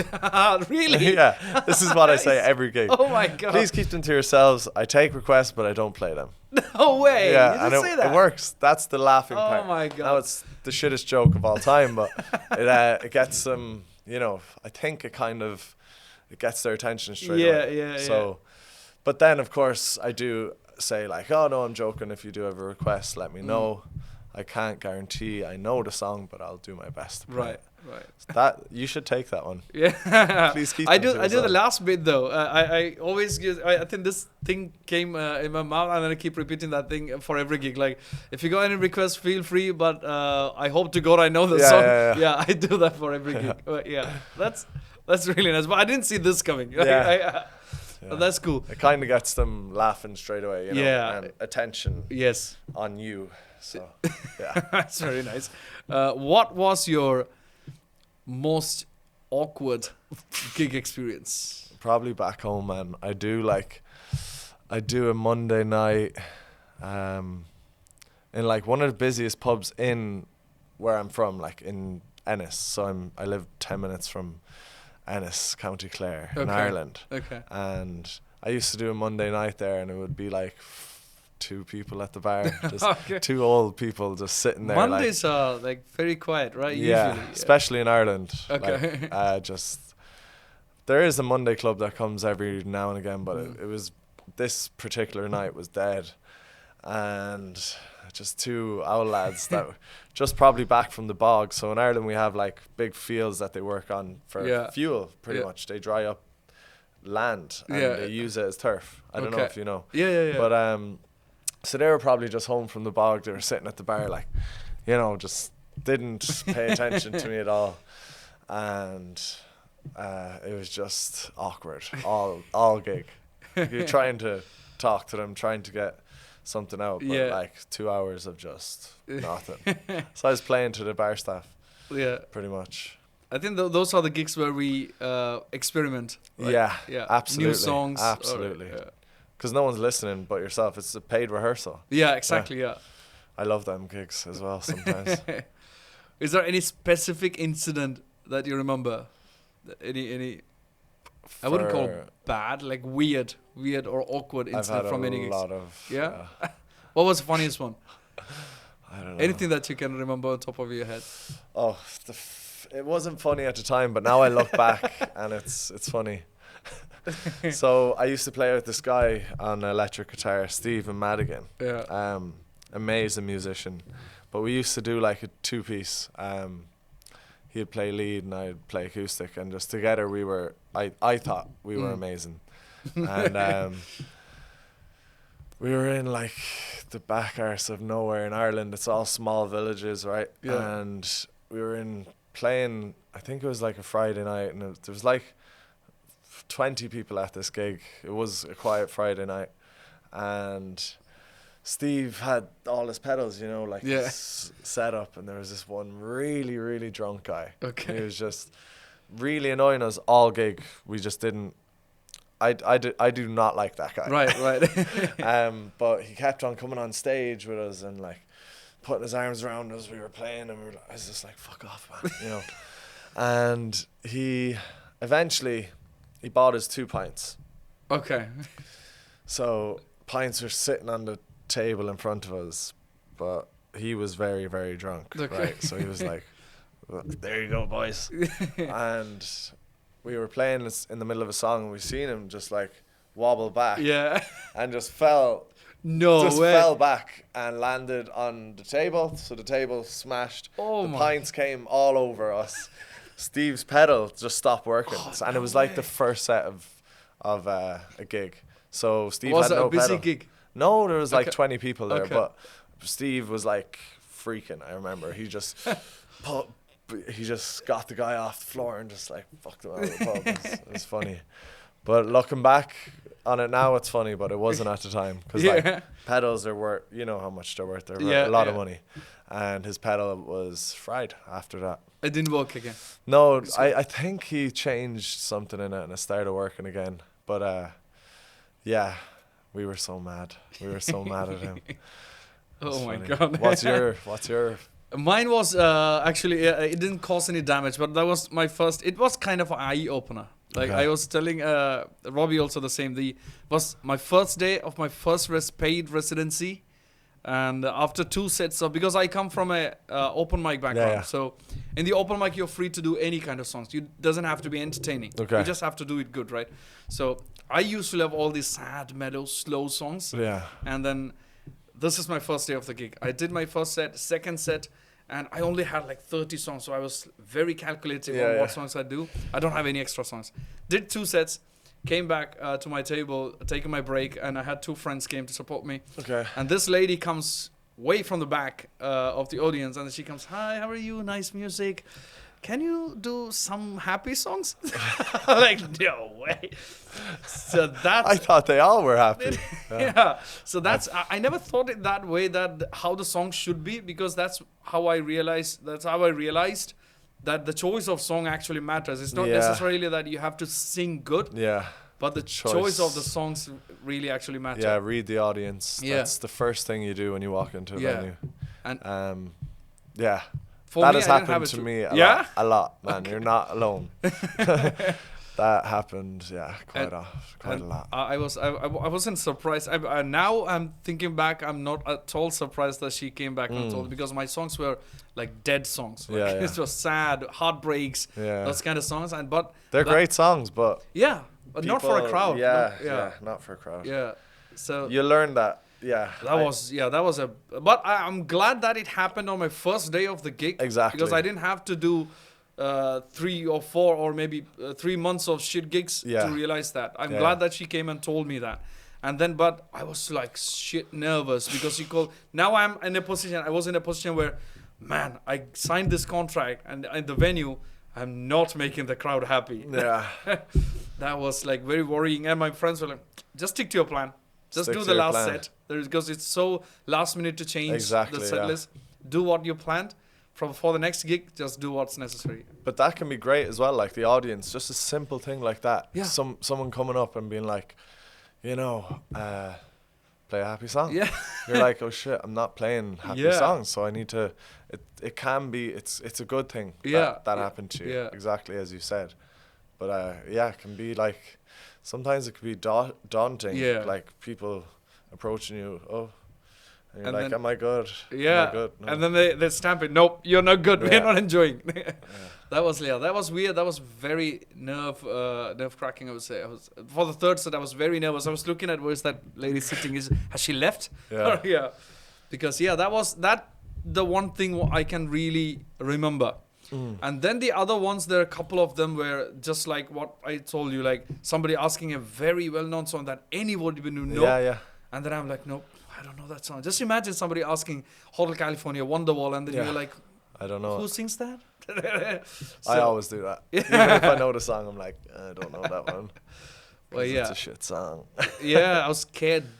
Really? Yeah. This is what I say every gig. Oh my God. Please keep them to yourselves. I take requests, but I don't play them. No way. Yeah, you didn't say that. It works. That's the laughing part. Oh my God. Now it's the shittest joke of all time, but it gets them, I think it gets their attention straight away. Yeah. So, but then of course I do say like, oh no, I'm joking. If you do have a request, let me know. I can't guarantee I know the song, but I'll do my best to play it. Right. That you should take that one. Yeah. Please keep. I do the last bit though. I always I think this thing came in my mouth, and then I keep repeating that thing for every gig. Like, if you got any requests, feel free. But I hope to God I know the song. Yeah, I do that for every gig. That's really nice. But I didn't see this coming. Yeah. That's cool. It kind of gets them laughing straight away. And attention. Yes. On you. So that's very nice. What was your most awkward gig experience? Probably back home, man. I do a Monday night in like one of the busiest pubs in where I'm from, like in Ennis. So I live 10 minutes from Ennis, County Clare, in Ireland. Okay. And I used to do a Monday night there, and it would be like 2 people at the bar, just 2 old people just sitting there. Mondays are like very quiet, right? Yeah, usually. Especially in Ireland. Okay. There is a Monday club that comes every now and again, but it was this particular night was dead, and just 2 old lads that were just probably back from the bog. So in Ireland we have like big fields that they work on for fuel, pretty much. They dry up land and they use it as turf. I don't know if you know. Yeah. But so they were probably just home from the bog. They were sitting at the bar, like, just didn't pay attention to me at all, and it was just awkward all gig. You're trying to talk to them, trying to get something out, but like 2 hours of just nothing. So I was playing to the bar staff. Yeah, pretty much. I think those are the gigs where we experiment. Right? Yeah, absolutely. New songs. Absolutely. Because no one's listening but yourself. It's a paid rehearsal. Yeah, exactly, yeah. I love them gigs as well sometimes. Is there any specific incident that you remember? Any I wouldn't call it bad, like weird or awkward incident from any gigs. I've had a lot of... Yeah? What was the funniest one? I don't know. Anything that you can remember on top of your head? Oh, it wasn't funny at the time, but now I look back and it's funny. So I used to play with this guy on electric guitar, Stephen Madigan. Yeah. Amazing musician. But we used to do like a two-piece. He'd play lead and I'd play acoustic, and just together I thought we were amazing. And we were in like the back arse of nowhere in Ireland. It's all small villages, right? Yeah. And we were playing, I think it was like a Friday night, and there was like 20 people at this gig. It was a quiet Friday night, and Steve had all his pedals, like this set up, and there was this one really, really drunk guy. Okay. He was just really annoying us all gig. We just didn't. I do not like that guy. Right. But he kept on coming on stage with us and like putting his arms around us. We were playing, and I was just like, "Fuck off, man," And he eventually bought us 2 pints. Okay. So pints were sitting on the table in front of us, but he was very, very drunk. Okay. Right? So he was like, well, "There you go, boys." And we were playing this in the middle of a song, and we seen him just like wobble back. Yeah. And just fell back and landed on the table. So the table smashed. Oh, the pints came all over us. Steve's pedal just stopped working. And it was like the first set of a gig. So Steve was had no pedal. Was it a busy gig? No, there was like 20 people there. Okay. But Steve was like freaking, I remember. He just got the guy off the floor and just like fucked him out of the pub. It was funny. But looking back on it now, it's funny, but it wasn't at the time. Because like pedals are worth, how much they're worth. They're worth a lot of money. And his pedal was fried after that. It didn't work again. No, I think he changed something in it and it started working again. But yeah, we were so mad. We were so mad at him. Oh my funny. God. What's your Mine was actually it didn't cause any damage, but that was my first. It was kind of an eye opener. Like I was telling Robbie also the same. Was my first day of my first paid residency, and after 2 sets of, because I come from a open mic background, so in the open mic you're free to do any kind of songs. You doesn't have to be entertaining. Okay. You just have to do it good, right? So I used to love all these sad, mellow, slow songs. Yeah. And then this is my first day of the gig. I did my first set, second set. And I only had like 30 songs, so I was very calculative on what songs I do. I don't have any extra songs. Did 2 sets, came back to my table, taking my break, and I had 2 friends came to support me. Okay. And this lady comes way from the back of the audience, and she comes, "Hi, how are you? Nice music. Can you do some happy songs?" Like, no way. So that's... I thought they all were happy. Yeah. So that's... I never thought it that way, that how the song should be, because that's how I realized that the choice of song actually matters. It's not necessarily that you have to sing good. Yeah. But the choice of the songs really actually matter. Yeah, read the audience. Yeah. That's the first thing you do when you walk into a venue. And yeah. For that me, has happened to me a lot, man. Okay. You're not alone. That happened, quite a lot. I wasn't surprised. Now I'm thinking back, I'm not at all surprised that she came back and told, because my songs were like dead songs. Like, it was sad, heartbreaks, those kind of songs. But they're great songs, but but not for a crowd. Not for a crowd. Yeah, so you learn that. Yeah, that was a. But I'm glad that it happened on my first day of the gig. Exactly, because I didn't have to do 3 or 4 or maybe 3 months of shit gigs to realize that. I'm glad that she came and told me that. And then, but I was like shit nervous because she called. Now I was in a position where man, I signed this contract, and in the venue, I'm not making the crowd happy. Yeah. That was like very worrying. And my friends were like, just stick to your plan. Just Stick do to the your last plan. set. Because it's so last minute to change Exactly, the set list. Do what you planned. For the next gig, just do what's necessary. But that can be great as well, like the audience, just a simple thing like that. Yeah. Someone coming up and being like, you know, play a happy song. Yeah. You're like, oh shit, I'm not playing happy songs, so I need to. It can be. It's a good thing. That happened to you. Yeah. Exactly as you said. But it can be like, sometimes it can be daunting. Yeah. Like people approaching you. Oh. And you're And like, then- am I good? Yeah. Am I good? No. And then they stamp it. Nope, you're not good. Yeah. We're not enjoying. That was weird. That was very nerve cracking. I would say. For the third set, I was very nervous. I was looking at where's that lady sitting. Has she left? Yeah. Yeah. Because that was the one thing I can really remember. And then the other ones, there are a couple of them where just like what I told you, like somebody asking a very well-known song that anybody would know. Yeah. And then I'm like, nope, I don't know that song. Just imagine somebody asking Hotel California, Wonderwall, and then you're like, I don't know. who sings that? I always do that. Even if I know the song, I'm like, I don't know that one. Well, It's a shit song. I was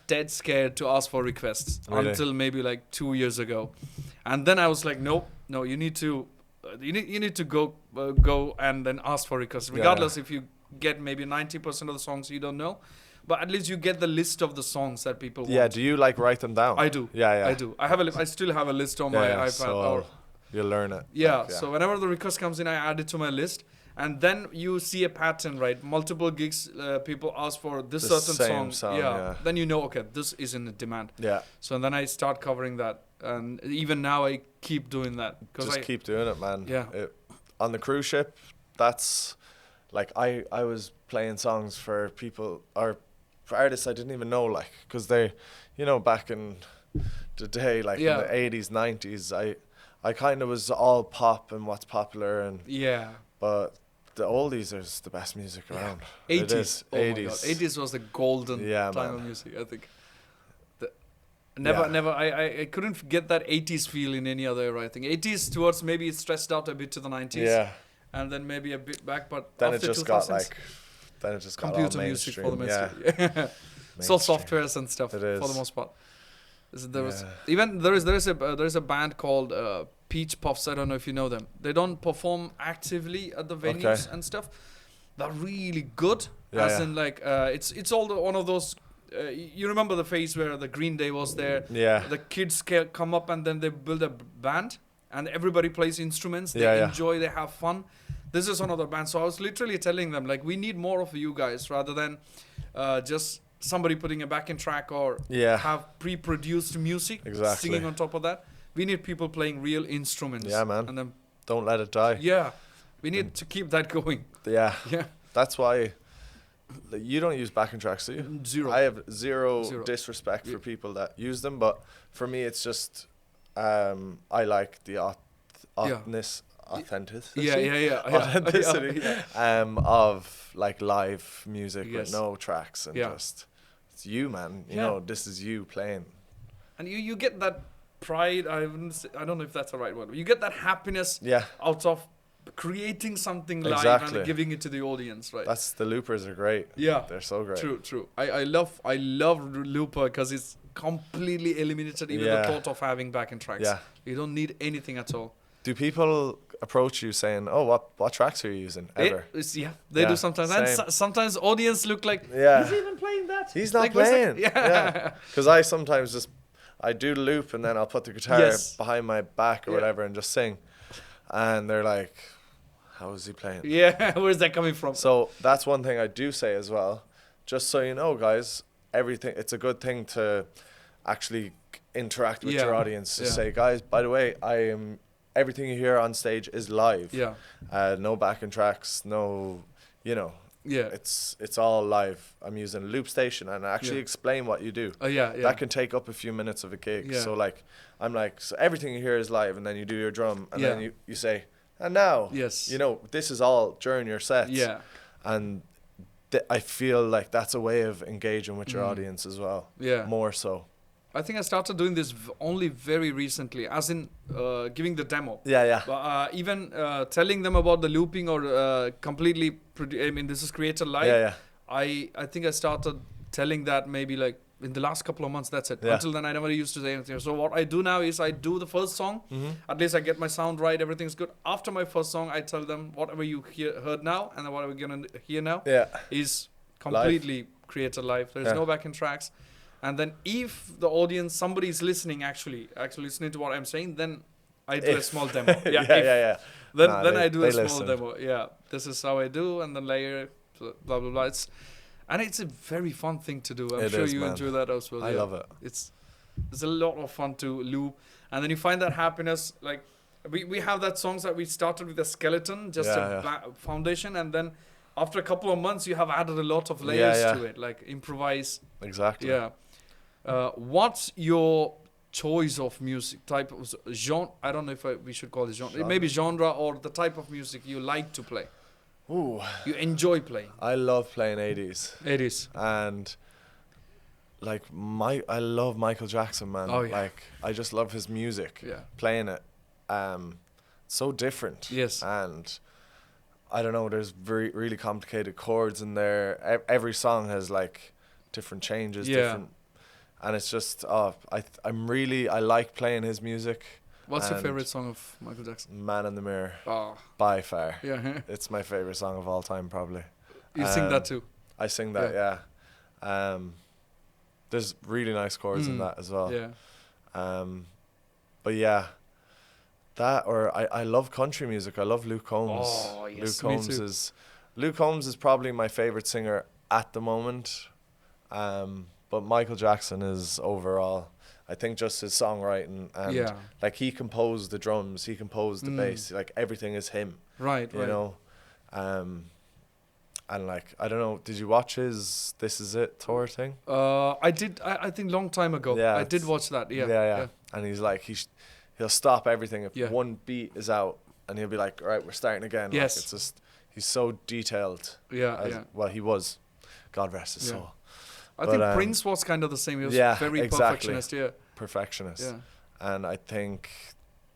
dead scared to ask for requests Really? until maybe like 2 years ago. And then I was like, no, you need to go and then ask for requests, regardless if you get maybe 90% of the songs you don't know, but at least you get the list of the songs that people want. Yeah, do you like write them down? I do. Yeah. I do. I still have a list on my iPad. So you'll learn it. Yeah, so whenever the request comes in, I add it to my list. And then you see a pattern, right? Multiple gigs, people ask for this The certain same song, yeah. Then you know, okay, this is in demand. Yeah. So then I start covering that. And even now I keep doing that. Just keep doing it, man. Yeah. On the cruise ship, that's like I was playing songs for people or for artists I didn't even know, like, because they, back in the day, like in the 80s, 90s, I kind of was all pop and what's popular and but the oldies is the best music around. 80s. It is. Oh 80s. my God. 80s was the golden time of music, I think. I couldn't get that 80s feel in any other era, I think. 80s towards maybe it stretched out a bit to the 90s. Yeah. And then maybe a bit back, but Then after it just 2000s, got like, computer all music for the mainstream. mainstream. It's all softwares and stuff It for is. the most part. There is a band called Peach Puffs. I don't know if you know them. They don't perform actively at the venues and stuff. They're really good. In like it's all one of those. You remember the phase where the Green Day was there? Yeah. The kids come up and then they build a band and everybody plays instruments. They enjoy. They have fun. This is another band. So I was literally telling them, like, we need more of you guys rather than just somebody putting a backing track or have pre-produced music singing on top of that. We need people playing real instruments. Yeah, man. And then don't let it die. Yeah. We need to keep that going. Yeah. Yeah. That's why you don't use backing tracks, do you? Zero. I have zero disrespect for people that use them, but for me it's just I like the authenticity. Authenticity of like live music with no tracks and just it's you, man. You know, this is you playing. And you get that pride. I don't know if that's the right word. You get that happiness out of creating something live and giving it to the audience, right? The loopers are great. Yeah, they're so great. True. I love looper because it's completely eliminated even the thought of having backing tracks. Yeah, you don't need anything at all. Do people approach you saying, "Oh, what tracks are you using?" Ever? They do sometimes. And sometimes audience look like he's even playing that. He's not playing. Because I sometimes I do the loop and then I'll put the guitar behind my back or whatever and just sing, and they're like, "How is he playing?" Yeah, where's that coming from? So that's one thing I do say as well. Just so you know, guys, it's a good thing to actually interact with your audience. To say, guys, by the way, everything you hear on stage is live. Yeah. No backing tracks, no, it's all live. I'm using a loop station and I actually explain what you do. That can take up a few minutes of a gig. Yeah. So like, I'm like, so everything you hear is live, and then you do your drum and then you say, and now, this is all during your sets. Yeah. And I feel like that's a way of engaging with your audience as well. Yeah. More so. I think I started doing this only very recently, as in giving the demo. Yeah. But even telling them about the looping or completely, I mean, this is created live. Yeah. I think I started telling that maybe like in the last couple of months. That's it. Yeah. Until then, I never used to say anything. So what I do now is I do the first song. At least I get my sound right. Everything's good. After my first song, I tell them whatever you heard now and what we're gonna hear now is completely created live. There's no backing tracks. And then if the audience, somebody is listening, actually listening to what I'm saying, then I do a small demo. Yeah. Then I do a small demo. Yeah, this is how I do, and then layer, blah blah blah. It's a very fun thing to do. I'm sure you enjoy that as well. I love it. It's a lot of fun to loop, and then you find that happiness. Like we have that songs that we started with a skeleton, just a foundation, and then after a couple of months, you have added a lot of layers to it, like improvise. Exactly. Yeah. What's your choice of music type of genre? I don't know if we should call it genre. Maybe genre or the type of music you like to play. Ooh. You enjoy playing. I love playing 80s. 80s. And like I love Michael Jackson, man. Oh, yeah. Like I just love his music. Yeah. Playing it. So different. Yes. And I don't know, there's really complicated chords in there. Every song has like different changes, different, and it's just I like playing his music. What's your favorite song of Michael Jackson? Man in the Mirror. Oh. By far. Yeah. It's my favorite song of all time, probably. You sing that too? I sing that, yeah. There's really nice chords in that as well. Yeah. But yeah, that, or I love country music. I love Luke Combs. Oh, yes, me too. Luke Combs is probably my favorite singer at the moment. But Michael Jackson is overall. I think just his songwriting and like he composed the drums, he composed the bass, like everything is him. Right. You know, and like I don't know, did you watch his "This Is It" tour thing? I did. I think long time ago. Yeah, I did watch that. Yeah. And he's like he'll stop everything if one beat is out, and he'll be like, "All right, we're starting again." Yes. Like, it's just he's so detailed. Well, he was. God rest his soul. I think Prince was kind of the same. He was very perfectionist. Yeah. Perfectionist. Yeah. And I think,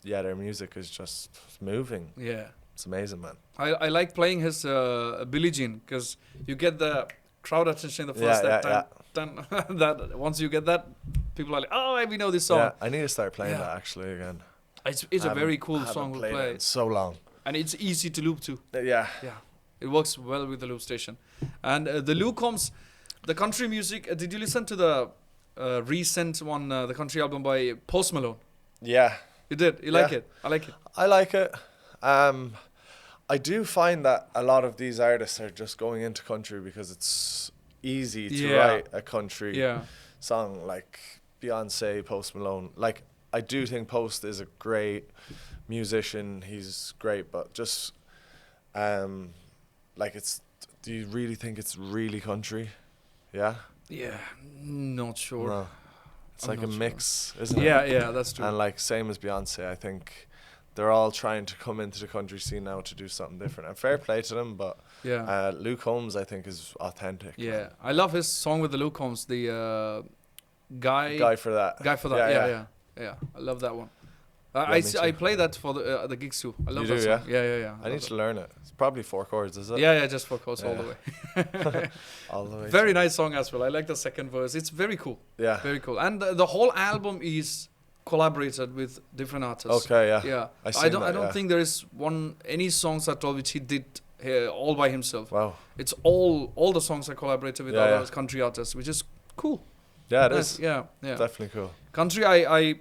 their music is just moving. Yeah. It's amazing, man. I like playing his Billie Jean because you get the crowd attention the first time. That once you get that, people are like, "Oh, we know this song." Yeah, I need to start playing that actually again. It's a very cool song to play. It in so long. And it's easy to loop too. Yeah. It works well with the loop station. And the loop comes, the country music. Did you listen to the recent one, the country album by Post Malone? Yeah. You did? You like it? I like it. I like it. I do find that a lot of these artists are just going into country because it's easy to write a country song, like Beyonce, Post Malone. Like, I do think Post is a great musician. He's great, but just like, do you really think it's really country? Yeah. Yeah, not sure. No. It's like a mix, isn't it? Yeah, that's true. And like same as Beyonce, I think they're all trying to come into the country scene now to do something different. And fair play to them, but Luke Combs, I think, is authentic. Yeah, man. I love his song with the Luke Combs, the Guy for That. Yeah. I love that one. I play that for the gigs too. I love that song. Yeah. I need to learn it. It's probably 4 chords, is it? Yeah, just 4 chords all the way. All the way. Very nice song as well. I like the second verse. It's very cool. Yeah. Very cool. And the whole album is collaborated with different artists. Okay, yeah. Yeah. I don't think there is any songs at all which he did all by himself. Wow. It's all the songs are collaborated with other country artists, which is cool. Yeah, it is. Yeah. Definitely cool. Country, I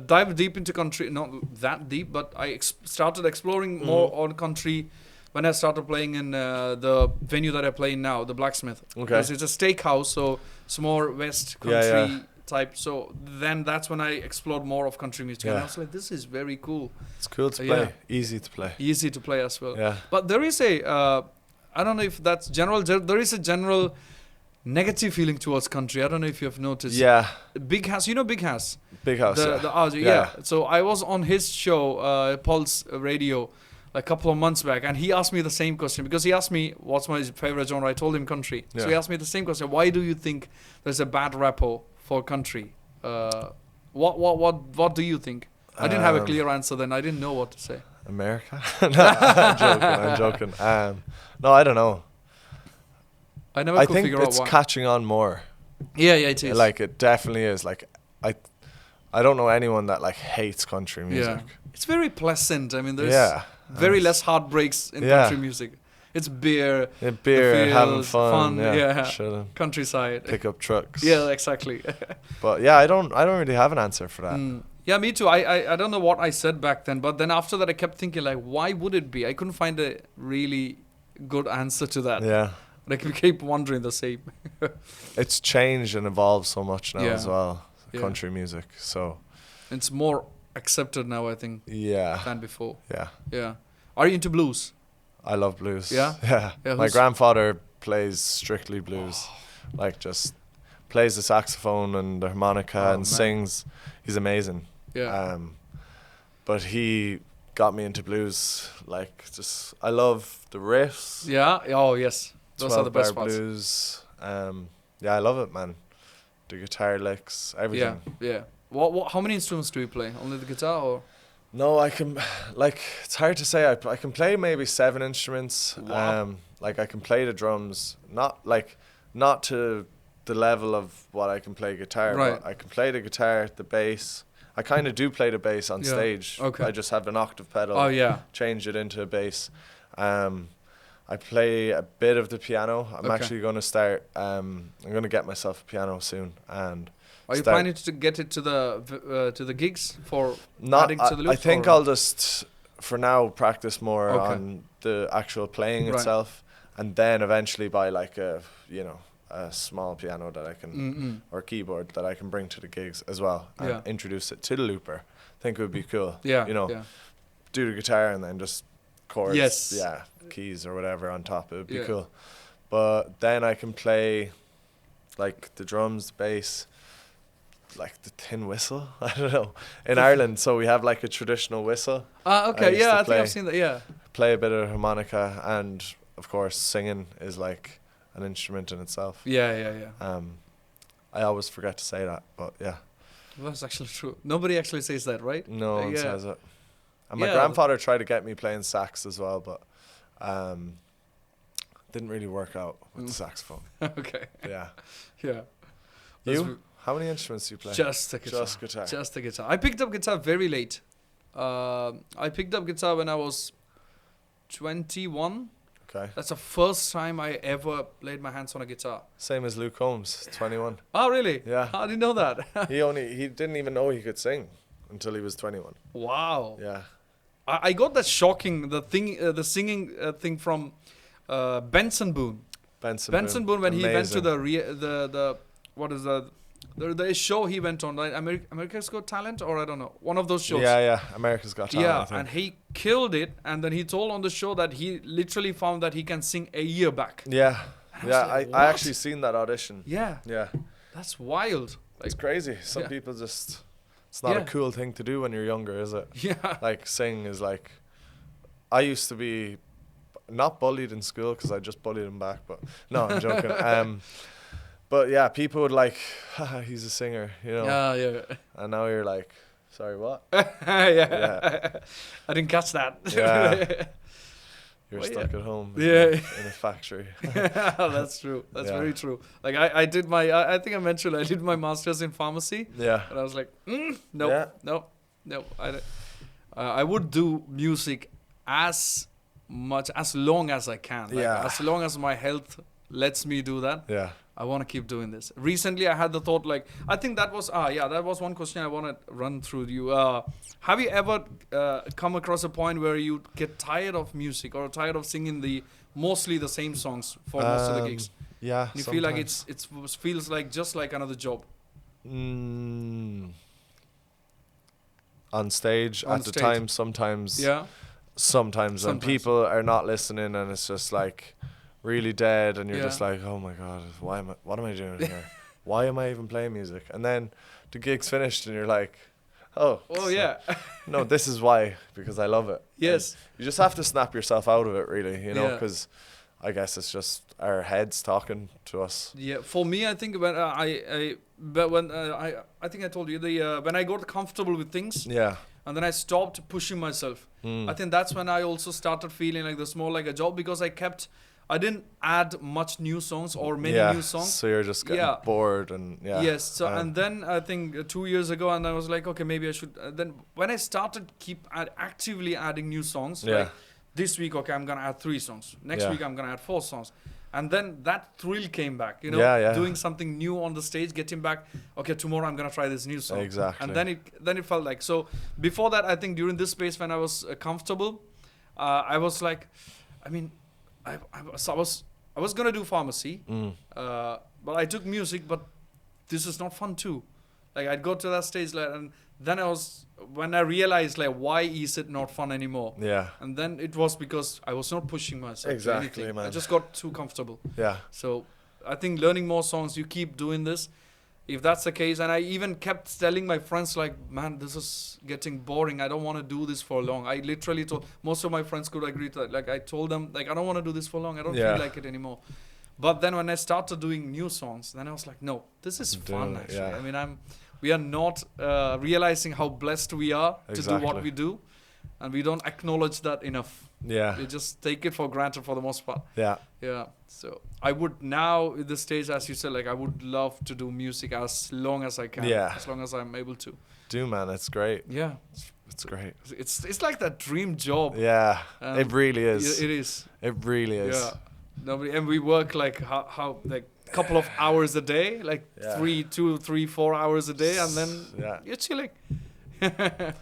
dived deep into country, not that deep, but I started exploring more on country when I started playing in the venue that I play in now, the Blacksmith. Okay. Because it's a steakhouse, so it's more West country type. So then that's when I explored more of country music. And I was like, this is very cool. It's cool to play. Easy to play. Easy to play as well. Yeah. But there is I don't know if that's general, there is a general negative feeling towards country. I don't know if you have noticed. Yeah. Big House, you know Big House? Big House, the So I was on his show, Pulse Radio, a couple of months back, and he asked me the same question because he asked me what's my favorite genre. I told him country. So he asked me the same question. Why do you think there's a bad rapport for country? What do you think? I didn't have a clear answer then. I didn't know what to say. America? No, I'm joking. No, I don't know. I never I could think figure out it's why. catching on more. Yeah, it is. Like, it definitely is. Like, I don't know anyone that like hates country music. Yeah. It's very pleasant. I mean, there's very less heartbreaks in country music. It's beer, beer, fields, having fun, chilling, countryside, pick up trucks. Yeah, exactly. But yeah, I don't really have an answer for that. Yeah, me too. I don't know what I said back then, but then after that I kept thinking like, why would it be? I couldn't find a really good answer to that. Yeah. Like we keep wondering the same. It's changed and evolved so much now as well. Country music, so it's more accepted now, I think. Yeah. Than before. Yeah. Yeah. Are you into blues? I love blues. Yeah? Yeah. My grandfather plays strictly blues. Like, just plays the saxophone and the harmonica and sings. He's amazing. Yeah. But he got me into blues. Like, just, I love the riffs. Yeah. Oh, yes. Those are the best parts. Blues. Yeah, I love it, man. The guitar licks, everything. Yeah. What? How many instruments do you play? Only the guitar, or? No, I can, like, it's hard to say. I can play maybe 7 instruments. Wow. Like, I can play the drums, not to the level of what I can play guitar, but I can play the guitar, the bass. I kind of do play the bass on stage. Okay. I just have an octave pedal. Oh, yeah. Change it into a bass. I play a bit of the piano. I'm actually going to start. I'm going to get myself a piano soon, and. Are you planning to get it to the gigs for adding to the loops? I think I'll just, for now, practice more on the actual playing itself, and then eventually buy like a small piano that I can or keyboard that I can bring to the gigs as well, and introduce it to the looper. I think it would be cool. Yeah. Do the guitar and then just chords. Yes. Yeah, keys or whatever on top. It would be cool. But then I can play like the drums, the bass. Like the tin whistle, I don't know. In Ireland, so we have like a traditional whistle. Okay, I think I've seen that. Yeah. Play a bit of harmonica, and of course, singing is like an instrument in itself. Yeah. I always forget to say that, but yeah. Well, that's actually true. Nobody actually says that, right? No one says it. And my grandfather tried to get me playing sax as well, but didn't really work out with the saxophone. Okay. Yeah. Yeah. You? How many instruments do you play? Just the guitar. Just the guitar. I picked up guitar very late. I picked up guitar when I was 21. Okay. That's the first time I ever laid my hands on a guitar. Same as Luke Combs, 21. Oh, really? Yeah. I didn't know that. He didn't even know he could sing until he was 21. Wow. Yeah. I got that shocking, the singing thing from Benson Boone. Benson Boone when he went to the what is the show he went on, like America's Got Talent, or I don't know, one of those shows. Yeah, America's Got Talent. Yeah, I think. and he killed it, and then he told on the show that he literally found that he can sing a year back. Yeah, like, I actually seen that audition. Yeah, that's wild. Like, it's crazy. Some people just, it's not a cool thing to do when you're younger, is it? Yeah. Like, sing is like, I used to be not bullied in school because I just bullied him back, but no, I'm joking. But yeah, people would like, he's a singer, you know. Yeah. And now you're like, sorry, what? Yeah. I didn't catch that. Yeah. You're stuck at home. Yeah. In a factory. That's true. That's very true. Like I did I think I mentioned I did my master's in pharmacy. Yeah. And I was like, no. I would do music as long as I can. Like, as long as my health lets me do that. Yeah. I want to keep doing this. Recently, I had the thought, like, I think that was one question I want to run through you. Have you ever come across a point where you get tired of music or tired of singing mostly the same songs for most of the gigs? Yeah. You feel like it feels like just like another job. On stage at the time, sometimes. Yeah. Sometimes when people are not listening and it's just like really dead, and you're just like, oh my god, what am I doing here? Why am I even playing music? And then the gig's finished and you're like, no, this is why, because I love it. Yes. And you just have to snap yourself out of it, really, you know, because I guess it's just our heads talking to us. Yeah, for me, I think when I think I told you when I got comfortable with things, Yeah. and then I stopped pushing myself. I think that's when I also started feeling like this more like a job, because I didn't add much new songs or many new songs. So you're just getting bored and Yes. So and then I think 2 years ago, and I was like, okay, maybe I should. Then when I started actively adding new songs, like this week, okay, I'm gonna add 3 songs. Next week, I'm gonna add 4 songs. And then that thrill came back, doing something new on the stage, getting back, okay, tomorrow I'm going to try this new song. Exactly. And then it felt like, so before that, I think during this space when I was comfortable, I was like, I mean, I was going to do pharmacy, but I took music, but this is not fun too. Like I'd go to that stage, and then when I realized like, why is it not fun anymore? Yeah. And then it was because I was not pushing myself. Exactly, man. I just got too comfortable. Yeah. So I think learning more songs, you keep doing this. If that's the case, and I even kept telling my friends like, man, this is getting boring. I don't want to do this for long. I literally told, most of my friends could agree to that. Like I told them, like, I don't want to do this for long. I don't feel like it anymore. But then when I started doing new songs, then I was like, no, this is fun actually. Yeah. I mean, we are not realizing how blessed we are to do what we do, and we don't acknowledge that enough. Yeah. We just take it for granted for the most part. Yeah. Yeah. So I would now, at this stage, as you said, like I would love to do music as long as I can. Yeah. As long as I'm able to. Man, it's great. Yeah. It's great. It's like that dream job. Yeah. It really is. It is. It really is. Yeah. And we work like how like couple of hours a day, like 2, 3, 4 hours a day, and then you're chilling. Yeah.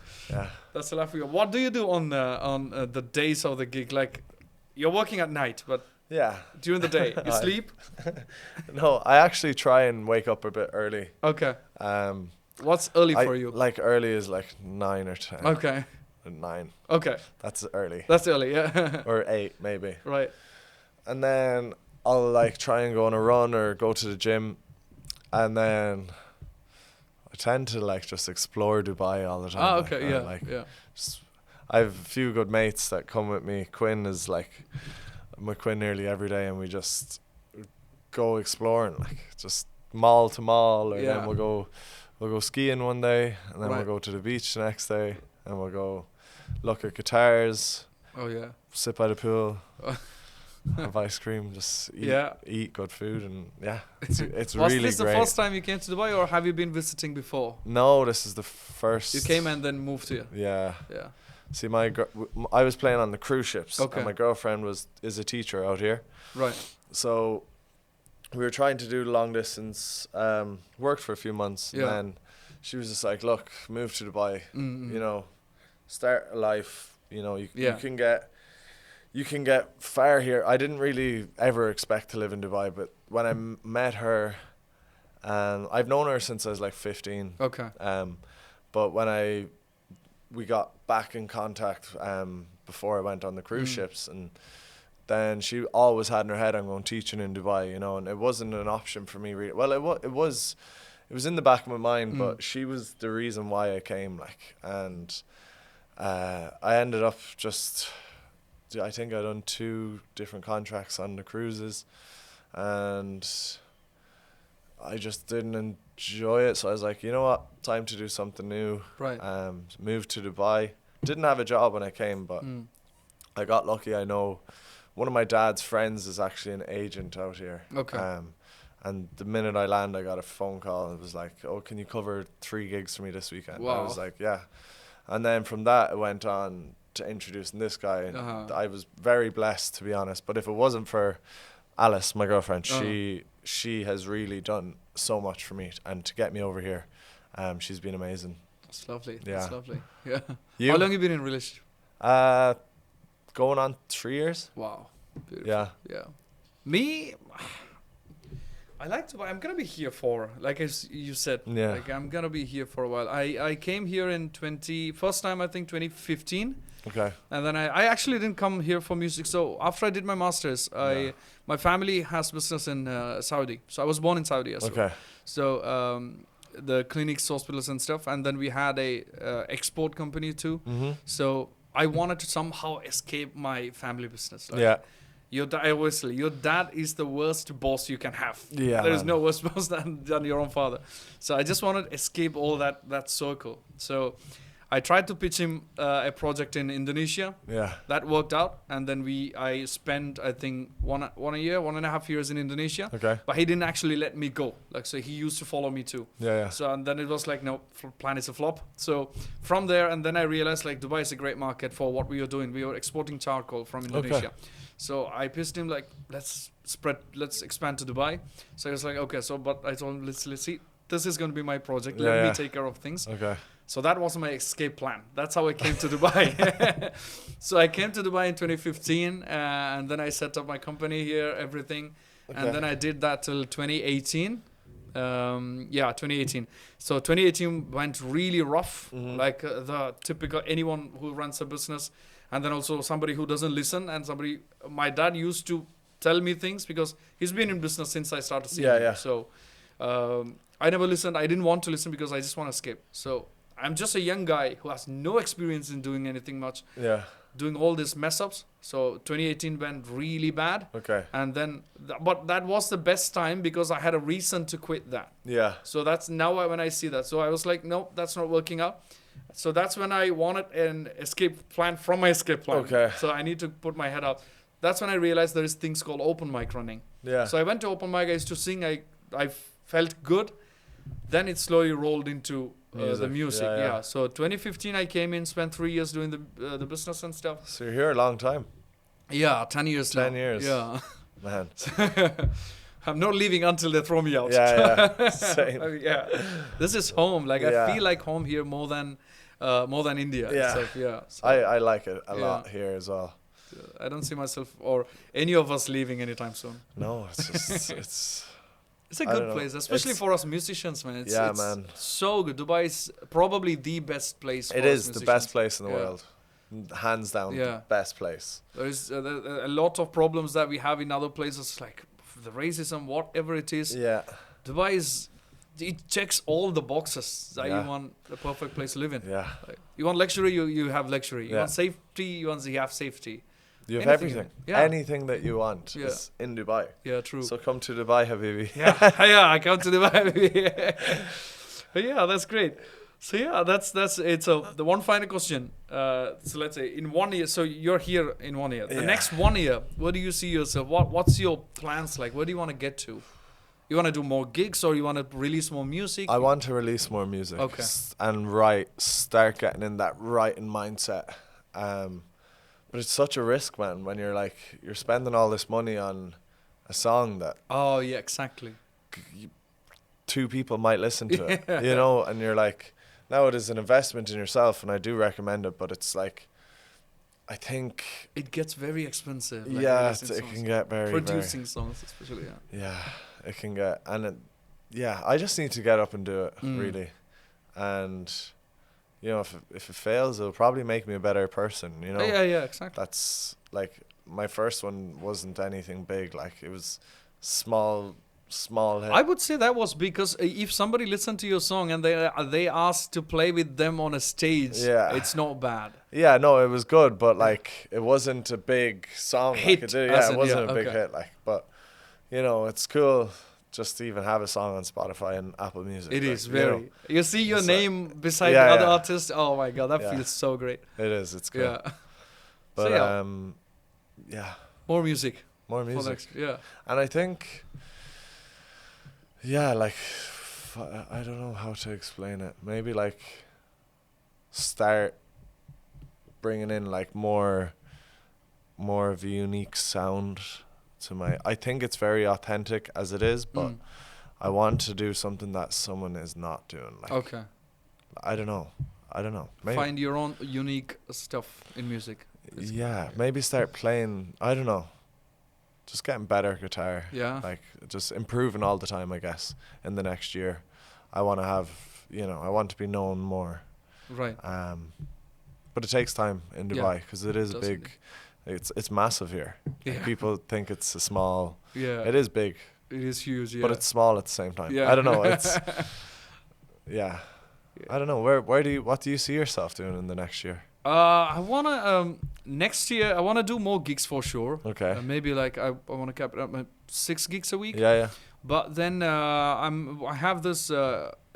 That's the life we got. What do you do on the days of the gig? Like, you're working at night, but during the day, you sleep? No, I actually try and wake up a bit early. Okay. What's early for you? Like early is like 9 or 10. Okay. 9. Okay. That's early. That's early, yeah. Or 8 maybe. Right. And then I'll like try and go on a run or go to the gym, and then I tend to like just explore Dubai all the time. Ah, okay, I have a few good mates that come with me. Quinn is like, I'm with Quinn nearly every day, and we just go exploring, like just mall to mall, or then we'll go skiing one day, and then we'll go to the beach the next day, and we'll go look at guitars. Oh yeah. Sit by the pool. Have ice cream, just eat good food, and it's really great. Was this the first time you came to Dubai, or have you been visiting before? No, this is the first. You came and then moved here. Yeah. See, I was playing on the cruise ships, and my girlfriend is a teacher out here. Right. So we were trying to do long distance, worked for a few months, and then she was just like, "Look, move to Dubai. Start a life. You can get far here." I didn't really ever expect to live in Dubai, but when I met her, I've known her since I was like 15. Okay. But when we got back in contact before I went on the cruise ships, and then she always had in her head, I'm going teaching in Dubai, and it wasn't an option for me really. Well, it was in the back of my mind, but she was the reason why I came, and I ended up I think I'd done 2 different contracts on the cruises, and I just didn't enjoy it. So I was like, you know what, time to do something new. Right. Moved to Dubai. Didn't have a job when I came, but I got lucky. I know one of my dad's friends is actually an agent out here. Okay. And the minute I landed, I got a phone call, and it was like, oh, can you cover 3 gigs for me this weekend? Wow. I was like, yeah. And then from that, it went on to introducing this guy, and I was very blessed, to be honest. But if it wasn't for Alice, my girlfriend, she has really done so much for me, and to get me over here, she's been amazing. That's lovely. Yeah. That's lovely. Yeah. You? How long have you been in a relationship? Going on 3 years. Wow. Beautiful. Yeah. Me, I like to. I'm gonna be here for, like as you said. Yeah. Like I'm gonna be here for a while. I came here in first time I think 2015. Okay. And then I actually didn't come here for music. So after I did my masters, my family has business in Saudi. So I was born in Saudi as well. Okay. So the clinics, hospitals and stuff. And then we had a export company too. Mm-hmm. So I wanted to somehow escape my family business. Like, your dad is the worst boss you can have. Yeah, there is man. no worse boss than your own father. So I just wanted to escape all that circle. So I tried to pitch him a project in Indonesia. Yeah. That worked out, and then I spent, I think, 1.5 years in Indonesia. Okay. But he didn't actually let me go. Like, so he used to follow me too. Yeah. So and then it was like, no, plan is a flop. So from there, and then I realized like Dubai is a great market for what we were doing. We were exporting charcoal from Indonesia. Okay. So I pitched him like, let's expand to Dubai. So he was like, okay. So but I told him, let's see. This is going to be my project. Let me take care of things. Okay. So that was my escape plan. That's how I came to Dubai. So I came to Dubai in 2015, and then I set up my company here, everything. Okay. And then I did that till 2018. 2018. So 2018 went really rough, like the typical anyone who runs a business. And then also somebody who doesn't listen, and my dad used to tell me things because he's been in business since I started seeing him. Yeah. So I never listened. I didn't want to listen because I just want to escape. So I'm just a young guy who has no experience in doing anything much. Yeah. Doing all these mess ups. So 2018 went really bad. Okay. And then, but that was the best time because I had a reason to quit that. Yeah. So that's now when I see that. So I was like, no, that's not working out. So that's when I wanted an escape plan from my escape plan. Okay. So I need to put my head up. That's when I realized there is things called open mic running. Yeah. So I went to open mic. I used to sing. I felt good. Then it slowly rolled into the music. Yeah. So 2015 I came in, spent 3 years doing the business and stuff. So you're here a long time. Yeah, 10 years 10 now. years. Yeah. Man. I'm not leaving until they throw me out. Yeah. Same. Yeah. This is home. Like I feel like home here more than India. Yeah. So, I like it a lot here as well. I don't see myself or any of us leaving anytime soon. No, it's just It's a good place, especially for us musicians, man. It's man. So good. Dubai is probably the best place for us musicians. It is the best place in the world. Hands down, the best place. There's a lot of problems that we have in other places, like the racism, whatever it is. Yeah. Dubai it checks all the boxes that you want a perfect place to live in. Yeah. Like, you want luxury, you have luxury. You want safety, you have safety. You have everything. Anything that you want is in Dubai. Yeah, true. So come to Dubai, Habibi. I come to Dubai, Habibi. But yeah, that's great. So yeah, that's it. So the one final question. So let's say in 1 year. So you're here in 1 year. The next 1 year, where do you see yourself? What's your plans like? Where do you want to get to? You want to do more gigs or you want to release more music? I want to release more music. Okay. And start getting in that writing mindset. But it's such a risk, man, when you're spending all this money on a song that... Oh, yeah, exactly. 2 people might listen to it, and you're like, now it is an investment in yourself, and I do recommend it, but it's like, I think... It gets very expensive. Like it can get very... Producing songs, especially, Yeah, it can get... And I just need to get up and do it, really. And... if it fails, it'll probably make me a better person, Yeah, exactly. That's, like, my first one wasn't anything big. Like, it was small hit. I would say that was because if somebody listened to your song and they asked to play with them on a stage, it's not bad. Yeah, no, it was good, but, like, it wasn't a big song. Hit. It wasn't a big hit, like, but, it's cool. Just to even have a song on Spotify and Apple Music. It is very... You see your name beside other artists. Oh, my God. That feels so great. It is. It's good. Yeah. But, More music. More music. Yeah. And I think... Yeah, like... I don't know how to explain it. Maybe, like... Start bringing in, like, more of a unique sound... I think it's very authentic as it is, but I want to do something that someone is not doing. Like, okay. I don't know. Maybe. Find your own unique stuff in music. Maybe start playing, I don't know, just getting better guitar. Yeah. Like, just improving all the time, I guess, in the next year. I want to have, I want to be known more. Right. But it takes time in Dubai, because it is big... It's massive here. Yeah. Like, people think it's a small... Yeah. It is big. It is huge, but it's small at the same time. Yeah. I don't know. It's... I don't know. What do you see yourself doing in the next year? I wanna next year. I wanna do more gigs for sure. Okay. Maybe like I wanna cap it up at 6 gigs a week. Yeah. But then I have this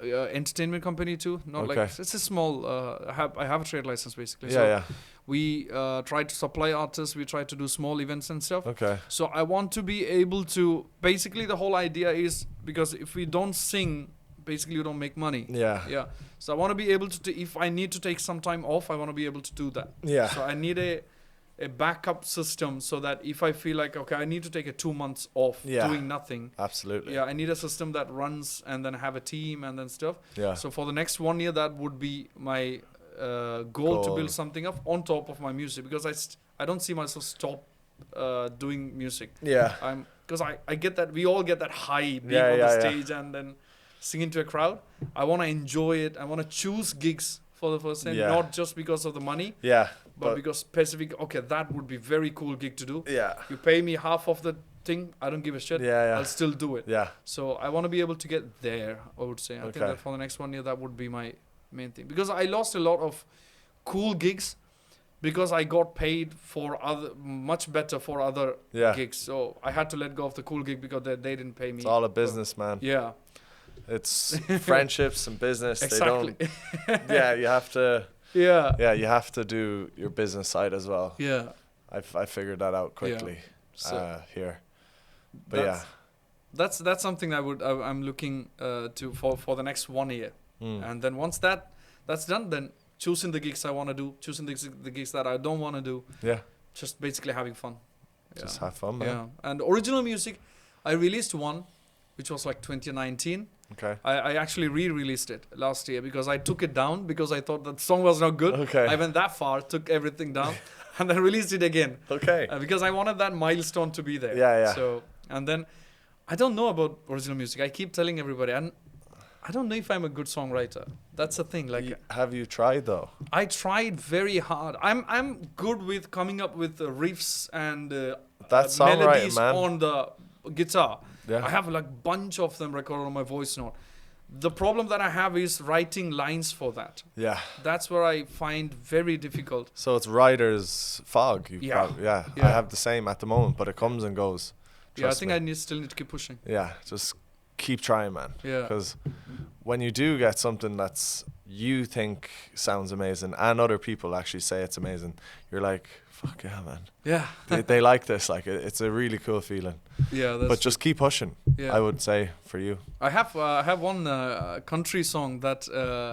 entertainment company too. Not Okay. like it's a small. I have a trade license basically. Yeah. So Yeah. we try to supply artists. We try to do small events and stuff. Okay. So I want to be able to. Basically, the whole idea is because if we don't sing, basically you don't make money. Yeah. Yeah. So I want to be able to. If I need to take some time off, I want to be able to do that. Yeah. So I need a backup system so that if I feel like okay, I need to take a 2 months off doing nothing. Absolutely. Yeah, I need a system that runs and then have a team and then stuff. Yeah. So for the next 1 year, that would be my goal to build something up on top of my music because I don't see myself stop doing music. Yeah. Because I get that we all get that high being on the stage and then singing to a crowd. I want to enjoy it. I want to choose gigs for the first time, not just because of the money. Yeah. But because specific, okay, that would be very cool gig to do. Yeah. You pay me half of the thing, I don't give a shit. Yeah. I'll still do it. Yeah. So I want to be able to get there, I would say. I think that for the next 1 year, that would be my main thing. Because I lost a lot of cool gigs because I got paid for much better for other gigs. So I had to let go of the cool gig because they didn't pay me. It's all a business, man. Yeah. It's friendships and business. Exactly. They don't. Yeah, you have to. Yeah, you have to do your business side as well. Yeah. I figured that out quickly here. But that's something I'm looking to for the next 1 year. And then once that's done, then choosing the gigs I want to do, choosing the gigs that I don't want to do. Yeah. Just basically having fun. Just have fun, man. Yeah. And original music, I released one, which was like 2019. Okay. I actually re-released it last year because I took it down because I thought that song was not good. Okay. I went that far, took everything down, and then released it again. Okay. Because I wanted that milestone to be there. Yeah. So, and then, I don't know about original music. I keep telling everybody, and I don't know if I'm a good songwriter. That's the thing. Like, have you tried though? I tried very hard. I'm good with coming up with riffs and melodies on the guitar. Yeah. I have like bunch of them recorded on my voice note. The problem that I have is writing lines for that. Yeah. That's where I find very difficult. So it's writer's fog. Yeah. I have the same at the moment, but it comes and goes. I think I still need to keep pushing. Yeah, just keep trying, man. Yeah. Because when you do get something that's you think sounds amazing and other people actually say it's amazing, you're like, fuck yeah, man. Yeah. they like this. Like it's a really cool feeling. Yeah. That's but just keep pushing. Yeah. I would say for you. I have one country song that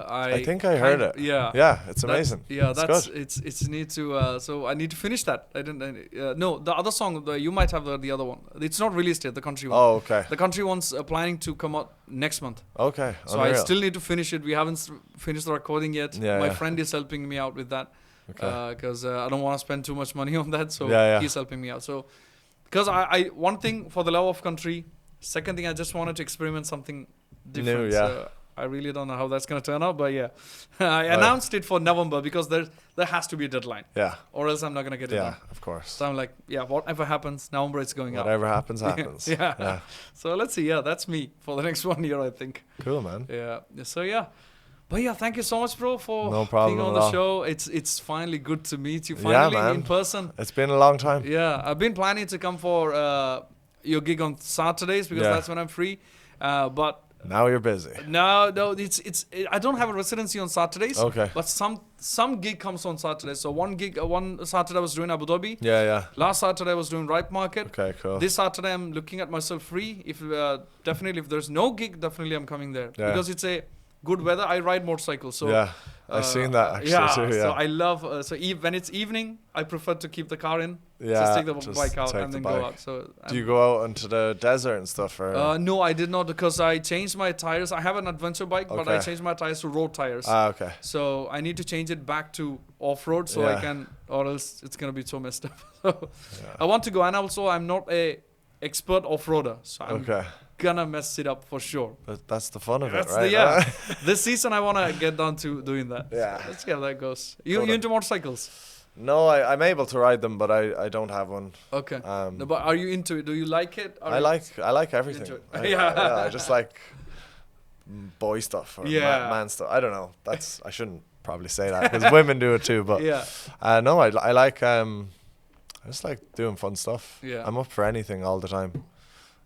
I think I heard it. Yeah. Yeah, it's amazing. That's good. It's need to so I need to finish that. I didn't. No, the other song. You might have the other one. It's not released yet. The country one. Oh, okay. The country one's planning to come out next month. Okay. So I still need to finish it. We haven't finished the recording yet. Yeah, My friend is helping me out with that. Okay. Because I don't want to spend too much money on that, so he's helping me out. So, because I one thing for the love of country, second thing I just wanted to experiment something different. New, yeah. So I really don't know how that's gonna turn out, but yeah, I announced it for November because there has to be a deadline. Yeah. Or else I'm not gonna get it done. Yeah, of course. So I'm like, whatever happens, November it's going out. Whatever happens, happens. Yeah. So let's see. Yeah, that's me for the next 1 year, I think. Cool, man. Yeah. So yeah. But yeah, thank you so much, bro, for being on the show. It's finally good to meet you finally in person. It's been a long time. Yeah, I've been planning to come for your gig on Saturdays because that's when I'm free. But now you're busy. No, I don't have a residency on Saturdays. Okay. But some gig comes on Saturdays. So one Saturday I was doing Abu Dhabi. Yeah. Last Saturday I was doing Ripe Market. Okay, cool. This Saturday I'm looking at myself free. If definitely if there's no gig, definitely I'm coming there because it's a good weather. I ride motorcycles, so I've seen that actually too. Yeah. So I love when it's evening, I prefer to keep the car in. Yeah, just take the bike out and then go out. So do you go out into the desert and stuff? Or? No, I did not because I changed my tires. I have an adventure bike, but I changed my tires to road tires. Okay. So I need to change it back to off-road so I can, or else it's gonna be so messed up. So I want to go, and also I'm not a expert off-roader, so I'm gonna mess it up for sure. But that's the fun of it, right? This season I wanna get down to doing that. Yeah. So let's see how that goes. You into motorcycles? No, I'm able to ride them, but I don't have one. Okay. No, but are you into it? Do you like it? I like everything. I just like boy stuff or man stuff. I don't know. I shouldn't probably say that because women do it too. But no, I like I just like doing fun stuff. Yeah, I'm up for anything all the time.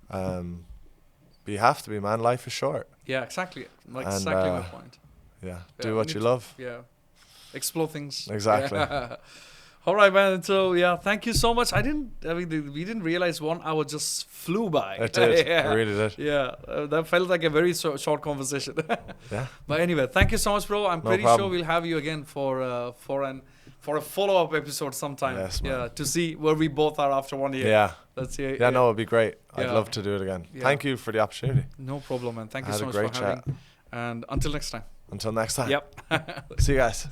But you have to be, man. Life is short. Yeah, exactly. Like exactly my point. Yeah, do what you love. Yeah, explore things. Exactly. Yeah. All right, man. So yeah, thank you so much. I mean, we didn't realize 1 hour just flew by. It did. It really did. Yeah, that felt like a very short conversation. Yeah. But anyway, thank you so much, bro. I'm pretty sure we'll have you again for a follow-up episode sometime. Yes, man. Yeah, to see where we both are after 1 year. Yeah. Let's see. Yeah, no, it'd be great. I'd Yeah. love to do it again. Yeah. Thank you for the opportunity. No problem, man. Thank you Had so a much great for having. And until next time. Until next time. Yep. See you guys.